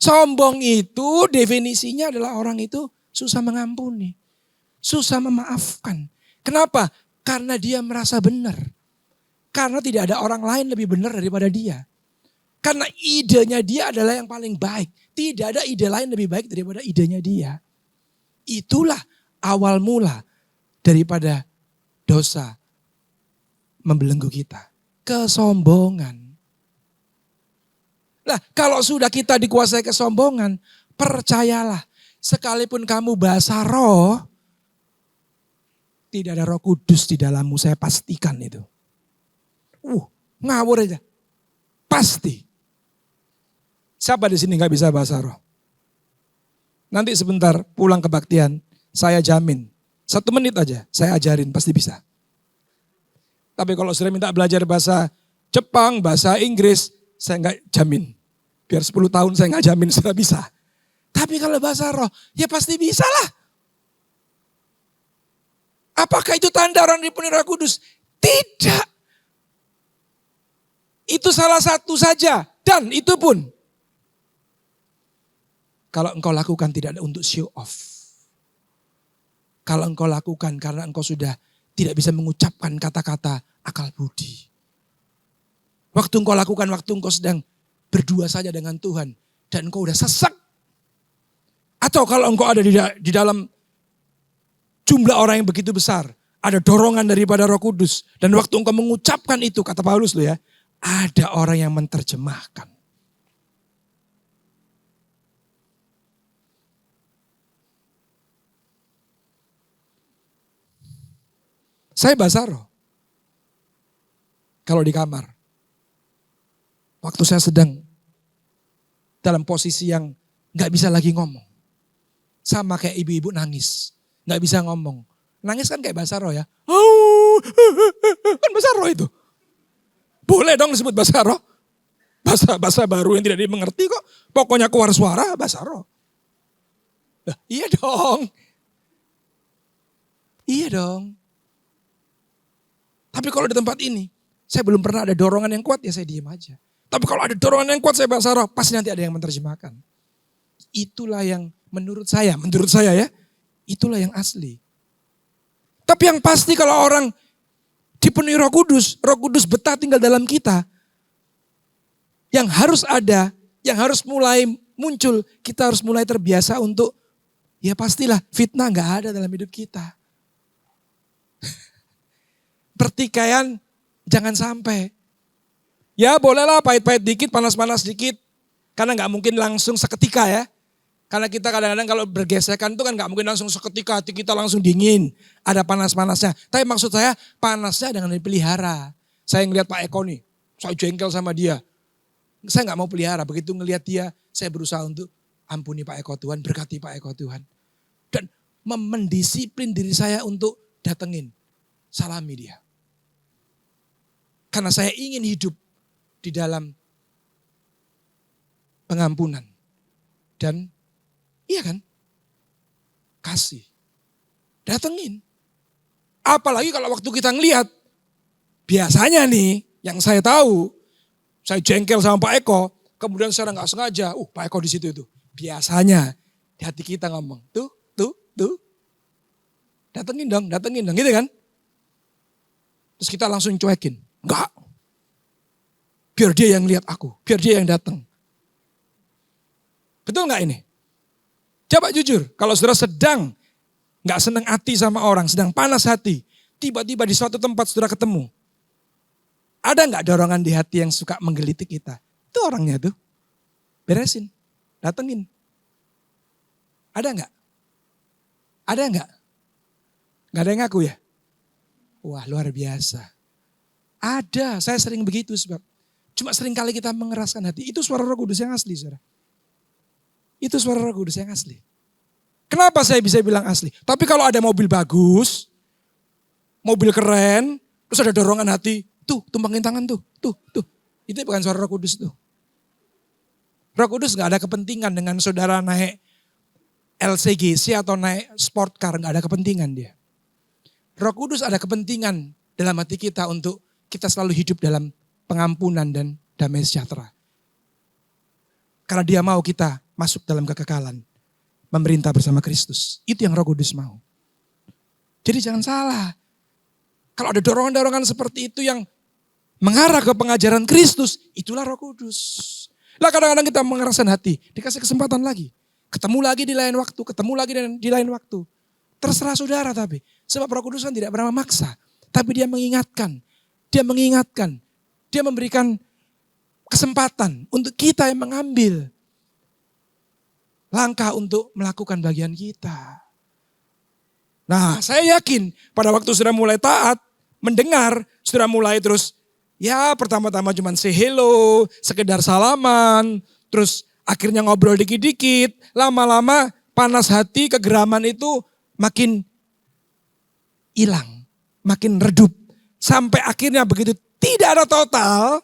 Sombong itu definisinya adalah orang itu susah mengampuni. Susah memaafkan. Kenapa? Karena dia merasa benar. Karena tidak ada orang lain lebih benar daripada dia. Karena idenya dia adalah yang paling baik. Tidak ada ide lain lebih baik daripada idenya dia. Itulah awal mula daripada dosa membelenggu kita. Kesombongan. Nah, kalau sudah kita dikuasai kesombongan, percayalah, sekalipun kamu bahasa roh, tidak ada Roh Kudus di dalammu, saya pastikan itu. Ngawur aja. Pasti. Siapa di sini nggak bisa bahasa roh? Nanti sebentar pulang kebaktian, saya jamin. 1 menit aja, saya ajarin, pasti bisa. Tapi kalau sudah minta belajar bahasa Jepang, bahasa Inggris, saya nggak jamin. Biar 10 tahun saya nggak jamin sudah bisa. Tapi kalau bahasa roh, ya pasti bisa lah. Apakah itu tanda orang dipenuhi Roh Kudus? Tidak. Itu salah satu saja. Dan itu pun. Kalau engkau lakukan tidak ada untuk show off. Kalau engkau lakukan karena engkau sudah tidak bisa mengucapkan kata-kata akal budi. Waktu engkau lakukan, waktu engkau sedang berdua saja dengan Tuhan. Dan engkau udah sesak. Atau kalau engkau ada di dalam jumlah orang yang begitu besar. Ada dorongan daripada Roh Kudus. Dan waktu engkau mengucapkan itu, kata Paulus loh ya. Ada orang yang menerjemahkan. Saya bahasa roh. Kalau di kamar. Waktu saya sedang dalam posisi yang gak bisa lagi ngomong. Sama kayak ibu-ibu nangis. Gak bisa ngomong. Nangis kan kayak bahasa roh ya. Kan bahasa roh itu. Boleh dong disebut bahasa roh. Bahasa baru yang tidak dimengerti kok. Pokoknya keluar suara bahasa roh. Iya dong. Iya dong. Tapi kalau di tempat ini, saya belum pernah ada dorongan yang kuat, ya saya diem aja. Tapi kalau ada dorongan yang kuat, saya bahasa roh, pasti nanti ada yang menerjemahkan. Itulah yang menurut saya ya, itulah yang asli. Tapi yang pasti kalau orang dipenuhi Roh Kudus betah tinggal dalam kita. Yang harus ada, yang harus mulai muncul, kita harus mulai terbiasa untuk, ya pastilah fitnah gak ada dalam hidup kita. Pertikaian jangan sampai. Ya bolehlah pahit-pahit dikit, panas-panas dikit. Karena gak mungkin langsung seketika ya. Karena kita kadang-kadang kalau bergesekan itu kan gak mungkin langsung seketika, hati kita langsung dingin. Ada panas-panasnya. Tapi maksud saya panasnya dengan dipelihara. Saya ngelihat Pak Eko nih, saya jengkel sama dia. Saya gak mau pelihara, begitu ngelihat dia, saya berusaha untuk ampuni Pak Eko Tuhan, berkati Pak Eko Tuhan. Dan mendisiplin diri saya untuk datengin, salami dia. Karena saya ingin hidup di dalam pengampunan. Dan iya kan? Kasih. Datengin. Apalagi kalau waktu kita ngelihat. Biasanya nih yang saya tahu. Saya jengkel sama Pak Eko. Kemudian secara gak sengaja. Pak Eko di situ itu. Biasanya di hati kita ngomong. Tuh. Datengin dong. Gitu kan? Terus kita langsung cuekin. Enggak. Biar dia yang lihat aku. Biar dia yang datang. Betul enggak ini? Coba jujur. Kalau saudara sedang enggak senang hati sama orang. Sedang panas hati. Tiba-tiba di suatu tempat saudara ketemu. Ada enggak dorongan di hati yang suka menggelitik kita? Itu orangnya tuh. Beresin. Datengin. Ada enggak? Ada enggak? Enggak ada yang ngaku ya? Wah luar biasa. Ada, saya sering begitu sebab. Cuma sering kali kita mengeraskan hati. Itu suara Roh Kudus yang asli, saudara. Itu suara Roh Kudus yang asli. Kenapa saya bisa bilang asli? Tapi kalau ada mobil bagus, mobil keren, terus ada dorongan hati, tumpangin tangan tuh. Itu bukan suara Roh Kudus tuh. Roh Kudus gak ada kepentingan dengan saudara naik LCGC atau naik sport car, gak ada kepentingan dia. Roh Kudus ada kepentingan dalam hati kita untuk kita selalu hidup dalam pengampunan dan damai sejahtera. Karena dia mau kita masuk dalam kekekalan. Memerintah bersama Kristus. Itu yang Roh Kudus mau. Jadi jangan salah. Kalau ada dorongan-dorongan seperti itu yang mengarah ke pengajaran Kristus, itulah Roh Kudus. Lah kadang-kadang kita mengeraskan hati, dikasih kesempatan lagi. Ketemu lagi di lain waktu, ketemu lagi di lain waktu. Terserah saudara tapi. Sebab Roh Kudus kan tidak pernah memaksa. Tapi dia mengingatkan. Dia memberikan kesempatan untuk kita yang mengambil langkah untuk melakukan bagian kita. Nah, saya yakin pada waktu sudah mulai taat, mendengar, sudah mulai terus, ya pertama-tama cuma say hello, sekedar salaman, terus akhirnya ngobrol dikit-dikit, lama-lama panas hati, kegeraman itu makin hilang, makin redup. Sampai akhirnya begitu tidak ada total,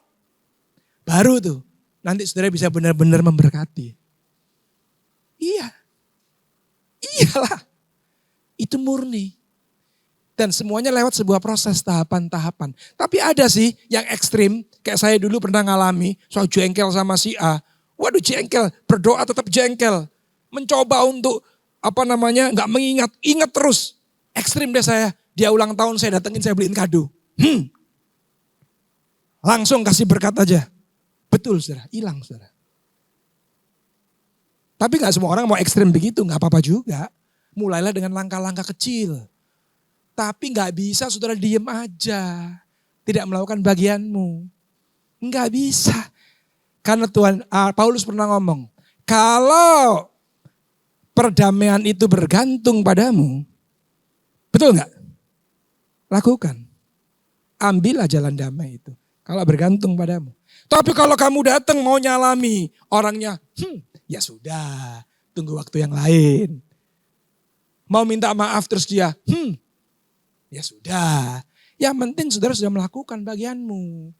baru tuh nanti saudara bisa benar-benar memberkati. Iyalah. Itu murni. Dan semuanya lewat sebuah proses tahapan-tahapan. Tapi ada sih yang ekstrim, kayak saya dulu pernah ngalami, soal jengkel sama si A. Waduh jengkel, berdoa tetap jengkel. Mencoba untuk nggak mengingat, ingat terus. Ekstrim deh saya, dia ulang tahun saya datengin, saya beliin kado. Langsung kasih berkat aja. Betul saudara, hilang saudara. Tapi gak semua orang mau ekstrim begitu, gak apa-apa juga. Mulailah dengan langkah-langkah kecil. Tapi gak bisa saudara diem aja. Tidak melakukan bagianmu. Gak bisa. Karena Paulus pernah ngomong, kalau perdamaian itu bergantung padamu, betul gak? Lakukan. Ambillah jalan damai itu. Kalau bergantung padamu. Tapi kalau kamu datang mau nyalami orangnya, ya sudah, tunggu waktu yang lain. Mau minta maaf terus dia, ya sudah. Yang penting saudara sudah melakukan bagianmu.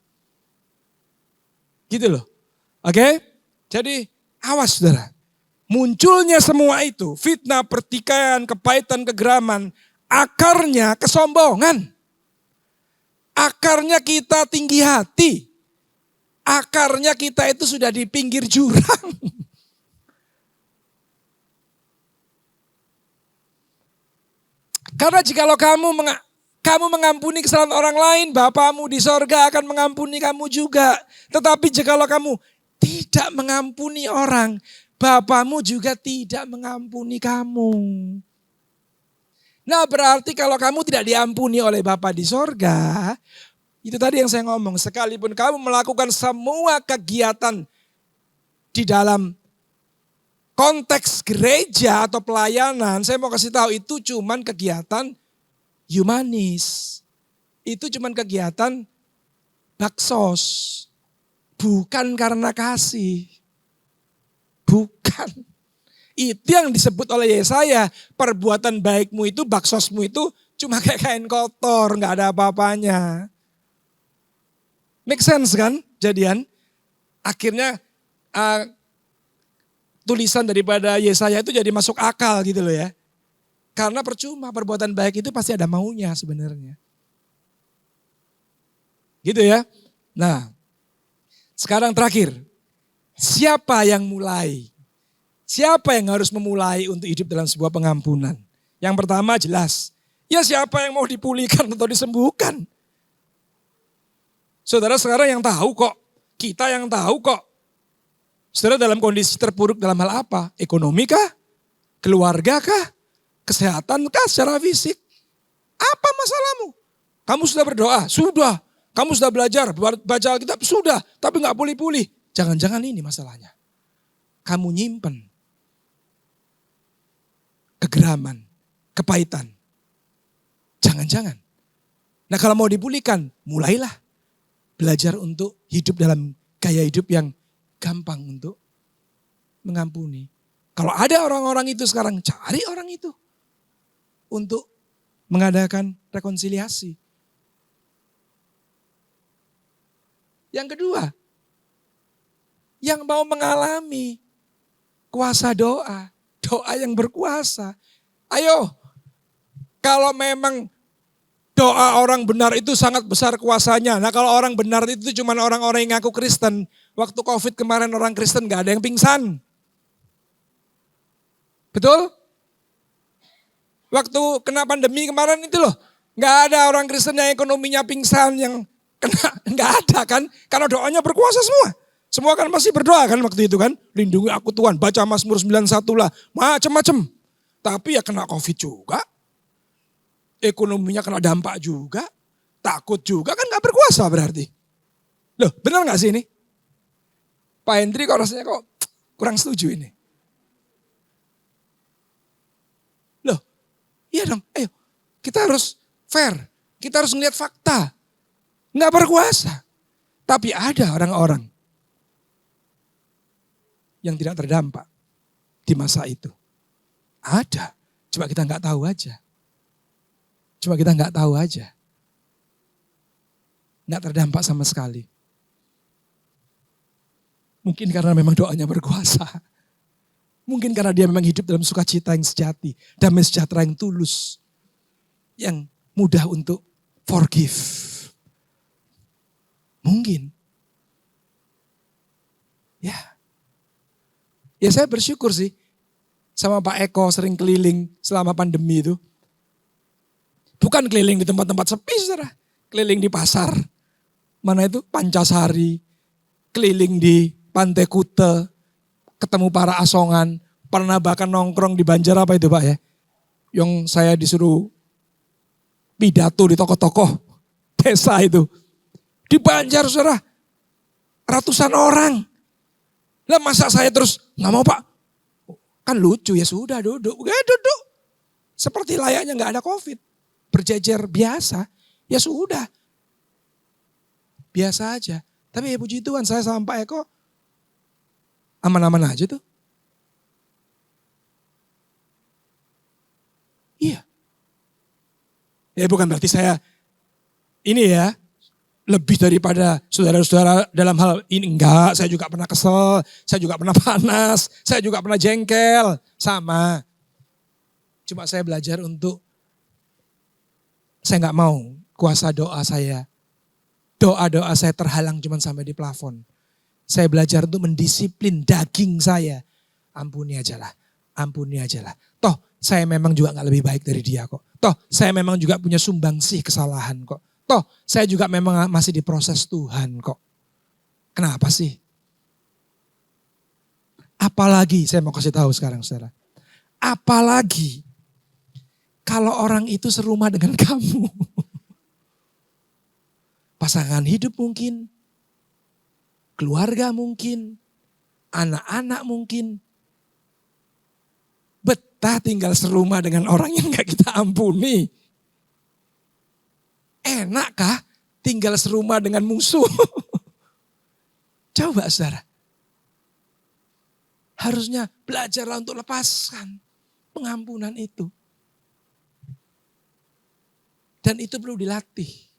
Gitu loh. Oke? Jadi awas saudara. Munculnya semua itu, fitnah, pertikaian, kepahitan, kegeraman, akarnya kesombongan. Akarnya kita tinggi hati. Akarnya kita itu sudah di pinggir jurang. Karena jikalau kamu mengampuni kesalahan orang lain, Bapamu di sorga akan mengampuni kamu juga. Tetapi jikalau kamu tidak mengampuni orang, Bapamu juga tidak mengampuni kamu. Nah berarti kalau kamu tidak diampuni oleh Bapa di sorga, itu tadi yang saya ngomong, sekalipun kamu melakukan semua kegiatan di dalam konteks gereja atau pelayanan, saya mau kasih tahu itu cuman kegiatan humanis. Itu cuman kegiatan baksos. Bukan karena kasih. Bukan. Itu yang disebut oleh Yesaya, perbuatan baikmu itu, baksosmu itu cuma kayak kain kotor, gak ada apa-apanya. Make sense kan jadian? Akhirnya tulisan daripada Yesaya itu jadi masuk akal gitu loh ya. Karena percuma, perbuatan baik itu pasti ada maunya sebenarnya. Gitu ya. Nah, sekarang terakhir. Siapa yang mulai? Siapa yang harus memulai untuk hidup dalam sebuah pengampunan? Yang pertama jelas, ya siapa yang mau dipulihkan atau disembuhkan? Saudara sekarang yang tahu kok, kita yang tahu kok. Saudara dalam kondisi terpuruk dalam hal apa? Ekonomi kah? Keluarga kah? Kesehatan kah secara fisik? Apa masalahmu? Kamu sudah berdoa? Sudah. Kamu sudah belajar, baca Alkitab? Sudah. Tapi gak pulih-pulih. Jangan-jangan ini masalahnya. Kamu nyimpen kegeraman, kepahitan. Jangan-jangan. Nah kalau mau dipulihkan, mulailah. Belajar untuk hidup dalam gaya hidup yang gampang untuk mengampuni. Kalau ada orang-orang itu sekarang, cari orang itu. Untuk mengadakan rekonsiliasi. Yang kedua, yang mau mengalami kuasa doa. Doa yang berkuasa. Ayo, kalau memang doa orang benar itu sangat besar kuasanya. Nah kalau orang benar itu cuma orang-orang yang ngaku Kristen. Waktu COVID kemarin orang Kristen gak ada yang pingsan. Betul? Waktu kena pandemi kemarin itu loh. Gak ada orang Kristen yang ekonominya pingsan, yang kena. Gak ada kan. Karena doanya berkuasa semua. Semua kan pasti berdoa kan waktu itu kan. Lindungi aku Tuhan, baca Mazmur 91 lah. Macem-macem. Tapi ya kena COVID juga. Ekonominya kena dampak juga. Takut juga kan gak berkuasa berarti. Loh benar gak sih ini? Pak Hendri kok rasanya kok kurang setuju ini. Loh, iya dong, ayo kita harus fair. Kita harus ngeliat fakta. Nggak berkuasa. Tapi ada orang-orang yang tidak terdampak di masa itu. Ada, cuma kita nggak tahu aja. Nggak terdampak sama sekali. Mungkin karena memang doanya berkuasa. Mungkin karena dia memang hidup dalam sukacita yang sejati. Damai sejahtera yang tulus. Yang mudah untuk forgive. Mungkin. Ya. Ya saya bersyukur sih. Sama Pak Eko sering keliling selama pandemi itu. Bukan keliling di tempat-tempat sepi, saudara. Keliling di pasar. Mana itu? Pancasari. Keliling di Pantai Kute, ketemu para asongan, pernah bahkan nongkrong di Banjar apa itu Pak ya, yang saya disuruh pidato di tokoh-tokoh desa itu. Di Banjar saudara, ratusan orang. Lah masa saya terus, nggak mau Pak, kan lucu ya sudah duduk. Duduk, seperti layaknya nggak ada COVID, berjejer biasa, ya sudah. Biasa aja, tapi ya puji Tuhan saya sama Pak Eko, aman-aman aja tuh. Iya. Ya bukan berarti saya ini ya lebih daripada saudara-saudara dalam hal ini. Enggak, saya juga pernah kesel, saya juga pernah panas, saya juga pernah jengkel. Sama. Cuma saya belajar untuk, saya nggak mau kuasa doa saya. Doa-doa saya terhalang cuma sampai di plafon. Saya belajar untuk mendisiplin daging saya. Ampuni aja lah. Toh saya memang juga gak lebih baik dari dia kok. Toh saya memang juga punya sumbangsih kesalahan kok. Toh saya juga memang masih diproses Tuhan kok. Kenapa sih? Apalagi saya mau kasih tahu sekarang saudara. Apalagi kalau orang itu serumah dengan kamu. Pasangan hidup mungkin. Keluarga mungkin, anak-anak mungkin. Betah tinggal serumah dengan orang yang gak kita ampuni. Enakkah tinggal serumah dengan musuh? Coba saudara. Harusnya belajarlah untuk lepaskan pengampunan itu. Dan itu perlu dilatih.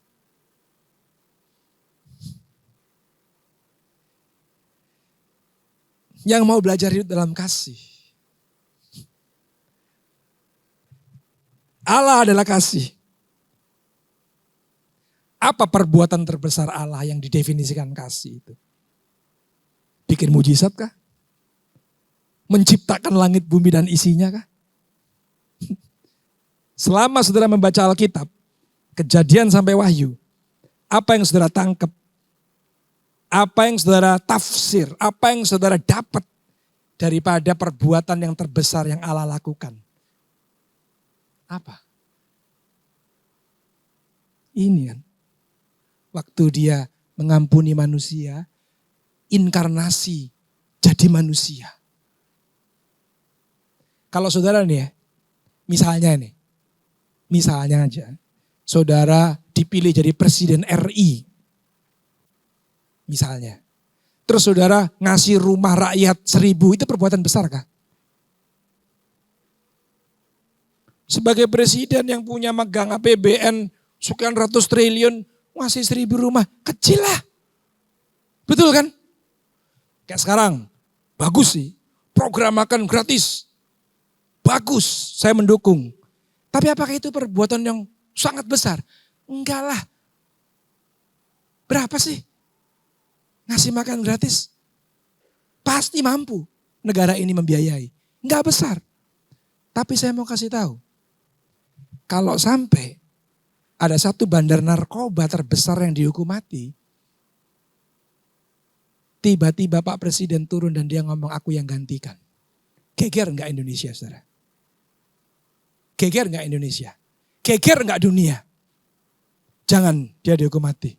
Yang mau belajar hidup dalam kasih. Allah adalah kasih. Apa perbuatan terbesar Allah yang didefinisikan kasih itu? Bikin mujizat kah? Menciptakan langit, bumi dan isinya kah? Selama saudara membaca Alkitab, Kejadian sampai Wahyu, apa yang saudara tangkap? Apa yang saudara tafsir, apa yang saudara dapat daripada perbuatan yang terbesar yang Allah lakukan? Apa? Ini kan, waktu dia mengampuni manusia, inkarnasi jadi manusia. Kalau saudara nih ya, misalnya aja, saudara dipilih jadi presiden RI. Misalnya. Terus saudara ngasih rumah rakyat 1.000, itu perbuatan besar kah? Sebagai presiden yang punya megang APBN sekian ratus triliun, ngasih 1.000 rumah, kecil lah. Betul kan? Kayak sekarang, bagus sih. Program makan gratis. Bagus, saya mendukung. Tapi apakah itu perbuatan yang sangat besar? Enggak lah. Berapa sih? Ngasih makan gratis. Pasti mampu negara ini membiayai. Enggak besar. Tapi saya mau kasih tahu. Kalau sampai ada satu bandar narkoba terbesar yang dihukum mati. Tiba-tiba Pak Presiden turun dan dia ngomong aku yang gantikan. Geger enggak Indonesia, saudara? Geger enggak Indonesia? Geger enggak dunia? Jangan dia dihukum mati.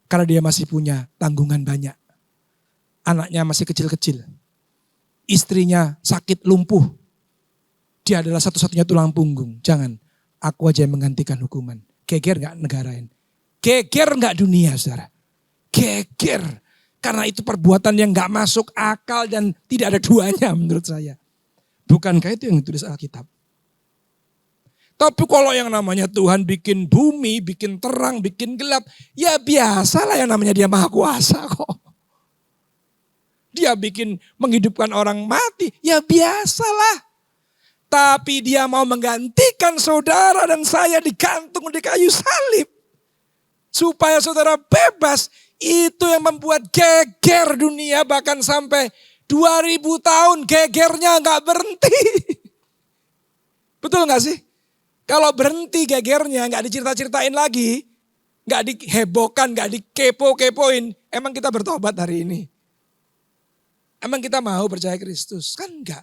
Karena dia masih punya tanggungan banyak. Anaknya masih kecil-kecil. Istrinya sakit lumpuh. Dia adalah satu-satunya tulang punggung. Jangan, aku aja yang menggantikan hukuman. Geger enggak negara ini? Geger enggak dunia, saudara? Geger. Karena itu perbuatan yang enggak masuk akal dan tidak ada duanya menurut saya. Bukankah itu yang ditulis Alkitab? Tapi kalau yang namanya Tuhan bikin bumi, bikin terang, bikin gelap. Ya biasalah yang namanya dia maha kuasa kok. Dia bikin menghidupkan orang mati. Ya biasalah. Tapi dia mau menggantikan saudara dan saya digantung di kayu salib. Supaya saudara bebas. Itu yang membuat geger dunia bahkan sampai 2000 tahun gegernya gak berhenti. Betul gak sih? Kalau berhenti gegernya gak dicerita-ceritain lagi. Gak dihebohkan, gak dikepo-kepoin. Emang kita bertobat hari ini? Emang kita mau percaya Kristus? Kan enggak.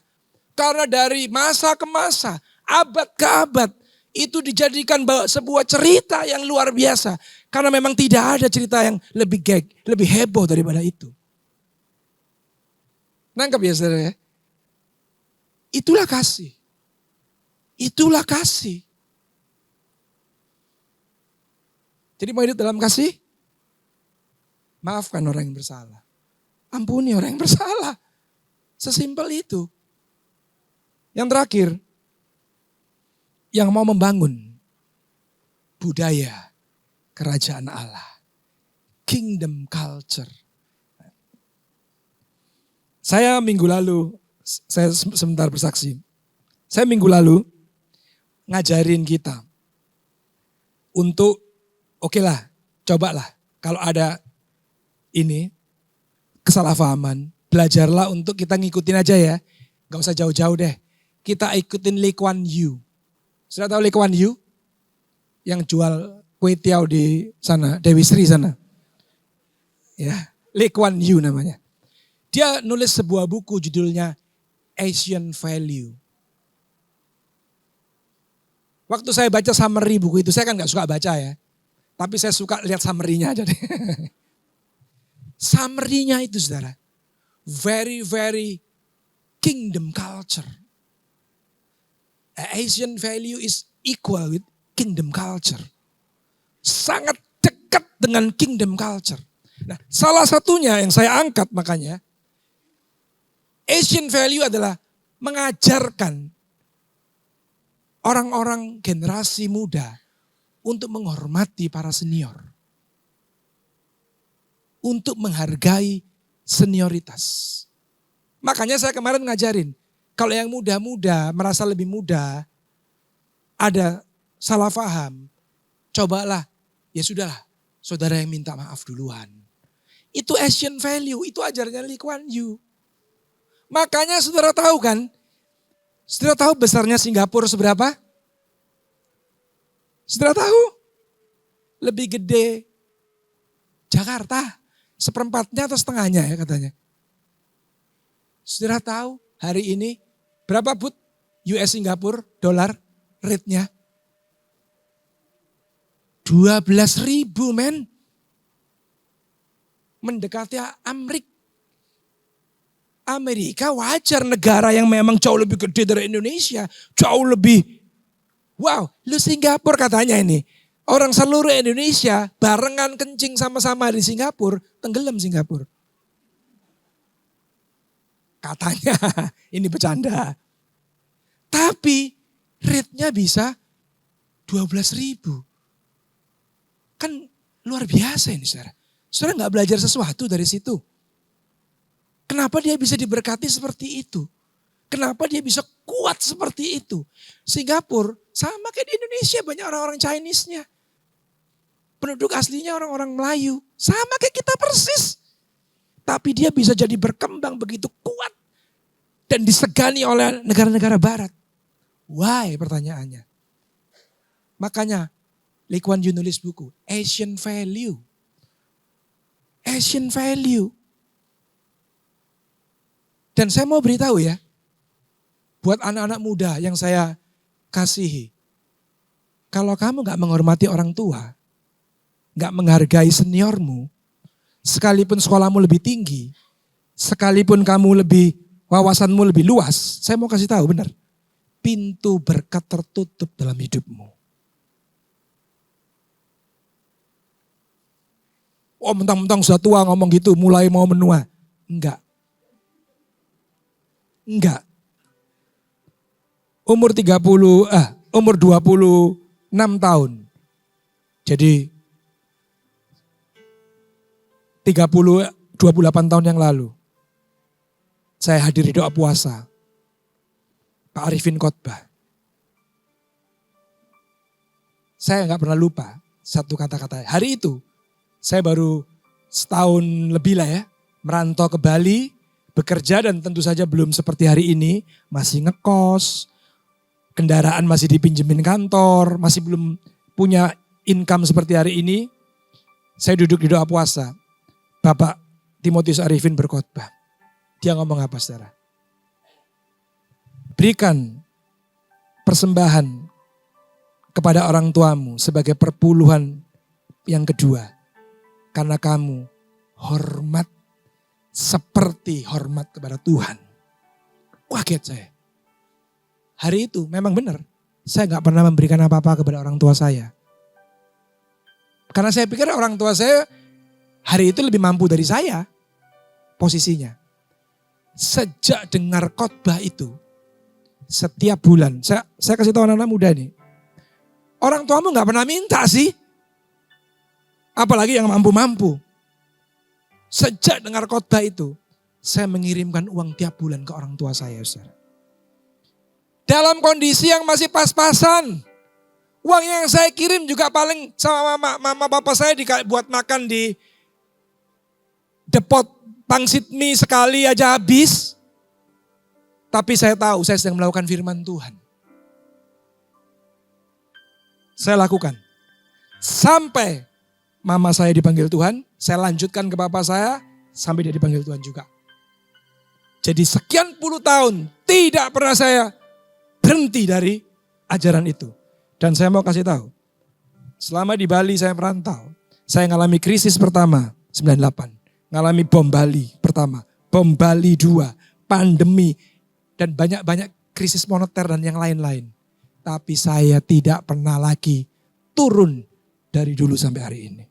Karena dari masa ke masa, abad ke abad. Itu dijadikan sebuah cerita yang luar biasa. Karena memang tidak ada cerita yang lebih heboh daripada itu. Nangkep ya saudara ya? Itulah kasih. Itulah kasih. Jadi mau hidup dalam kasih? Maafkan orang yang bersalah. Ampuni orang yang bersalah. Sesimpel itu. Yang terakhir, yang mau membangun budaya kerajaan Allah. Kingdom culture. Saya minggu lalu, saya sebentar bersaksi. Saya minggu lalu ngajarin kita untuk oke lah, cobalah kalau ada ini kesalahpahaman, belajarlah untuk kita ngikutin aja ya. Gak usah jauh-jauh deh. Kita ikutin Lee Kuan Yew. Sudah tahu Lee Kuan Yew? Yang jual kue tiaw di sana, Dewi Sri sana. Ya, Lee Kuan Yew namanya. Dia nulis sebuah buku judulnya Asian Value. Waktu saya baca summary buku itu, saya kan gak suka baca ya. Tapi saya suka lihat summary-nya aja deh. Summary-nya itu saudara. Very, very kingdom culture. Asian value is equal with kingdom culture. Sangat dekat dengan kingdom culture. Nah, salah satunya yang saya angkat makanya, Asian value adalah mengajarkan orang-orang generasi muda untuk menghormati para senior. Untuk menghargai senioritas. Makanya saya kemarin ngajarin, kalau yang muda-muda merasa lebih muda, ada salah paham, cobalah, ya sudahlah, saudara yang minta maaf duluan. Itu Asian value, itu ajarnya Lee Kuan Yew. Makanya saudara tahu kan, saudara tahu besarnya Singapura seberapa? Saudara tahu? Lebih gede Jakarta, seperempatnya atau setengahnya ya katanya. Saudara tahu hari ini berapa but US Singapura dolar rate-nya? 12.000 men. Mendekati Amerika wajar negara yang memang jauh lebih gede dari Indonesia. Jauh lebih, wow, lu Singapura katanya ini. Orang seluruh Indonesia barengan kencing sama-sama di Singapura, tenggelam Singapura. Katanya, ini bercanda. Tapi rate-nya bisa 12.000. Kan luar biasa ini saudara. Saudara gak belajar sesuatu dari situ. Kenapa dia bisa diberkati seperti itu? Kenapa dia bisa kuat seperti itu? Singapura sama kayak di Indonesia banyak orang-orang Chinese-nya. Penduduk aslinya orang-orang Melayu. Sama kayak kita persis. Tapi dia bisa jadi berkembang begitu kuat. Dan disegani oleh negara-negara barat. Why pertanyaannya? Makanya Lee Kuan Yew nulis buku. Asian Value. Asian Value. Dan saya mau beritahu ya. Buat anak-anak muda yang saya kasihi. Kalau kamu gak menghormati orang tua. Gak menghargai seniormu. Sekalipun sekolahmu lebih tinggi. Sekalipun kamu wawasanmu lebih luas. Saya mau kasih tahu benar. Pintu berkat tertutup dalam hidupmu. Oh mentang-mentang sudah tua ngomong gitu mulai mau menua. Enggak. Umur 26 tahun. Jadi 28 tahun yang lalu. Saya hadir di doa puasa. Pak Arifin khotbah. Saya nggak pernah lupa satu kata-kata. Hari itu saya baru setahun lebih lah ya. Merantau ke Bali, bekerja dan tentu saja belum seperti hari ini. Masih ngekos, kendaraan masih dipinjemin kantor, masih belum punya income seperti hari ini. Saya duduk di doa puasa. Bapak Timotius Arifin berkhotbah. Dia ngomong apa saudara? Berikan persembahan kepada orang tuamu sebagai perpuluhan yang kedua. Karena kamu hormat seperti hormat kepada Tuhan. Kaget saya. Hari itu memang benar. Saya gak pernah memberikan apa-apa kepada orang tua saya. Karena saya pikir orang tua saya hari itu lebih mampu dari saya posisinya. Sejak dengar khotbah itu, setiap bulan, saya kasih tahu anak-anak muda nih. Orang tuamu gak pernah minta sih. Apalagi yang mampu-mampu. Sejak dengar khotbah itu, saya mengirimkan uang tiap bulan ke orang tua saya. Saudara. Dalam kondisi yang masih pas-pasan. Uang yang saya kirim juga paling sama mama bapak saya buat makan di depot pangsit mie sekali aja habis. Tapi saya tahu saya sedang melakukan firman Tuhan. Saya lakukan. Sampai mama saya dipanggil Tuhan, saya lanjutkan ke bapak saya sampai dia dipanggil Tuhan juga. Jadi sekian puluh tahun tidak pernah saya berhenti dari ajaran itu. Dan saya mau kasih tahu, selama di Bali saya merantau, saya mengalami krisis pertama 98, ngalami bom Bali pertama, bom Bali 2, pandemi, dan banyak-banyak krisis moneter dan yang lain-lain. Tapi saya tidak pernah lagi turun dari dulu sampai hari ini.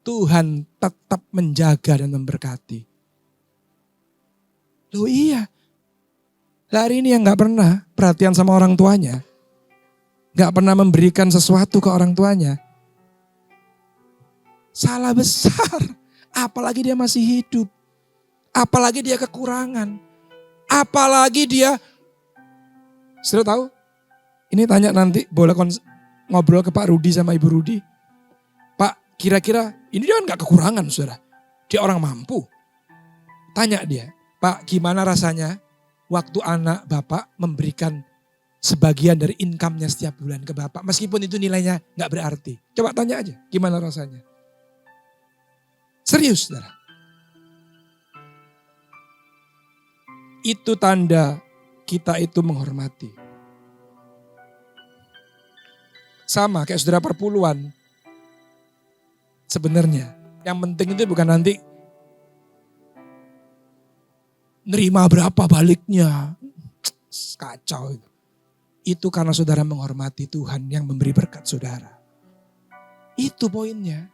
Tuhan tetap menjaga dan memberkati. Loh iya. Hari ini yang gak pernah perhatian sama orang tuanya. Gak pernah memberikan sesuatu ke orang tuanya. Salah besar. Apalagi dia masih hidup. Apalagi dia kekurangan. Apalagi dia. Sudah tahu? Ini tanya nanti boleh ngobrol ke Pak Rudi sama Ibu Rudi. Pak kira-kira ini dia kan gak kekurangan saudara. Dia orang mampu. Tanya dia. Pak gimana rasanya? Waktu anak bapak memberikan sebagian dari income-nya setiap bulan ke bapak. Meskipun itu nilainya gak berarti. Coba tanya aja gimana rasanya. Serius saudara. Itu tanda kita itu menghormati. Sama kayak saudara perpuluhan. Sebenarnya yang penting itu bukan nanti nerima berapa baliknya. Kacau itu. Itu karena saudara menghormati Tuhan yang memberi berkat saudara. Itu poinnya.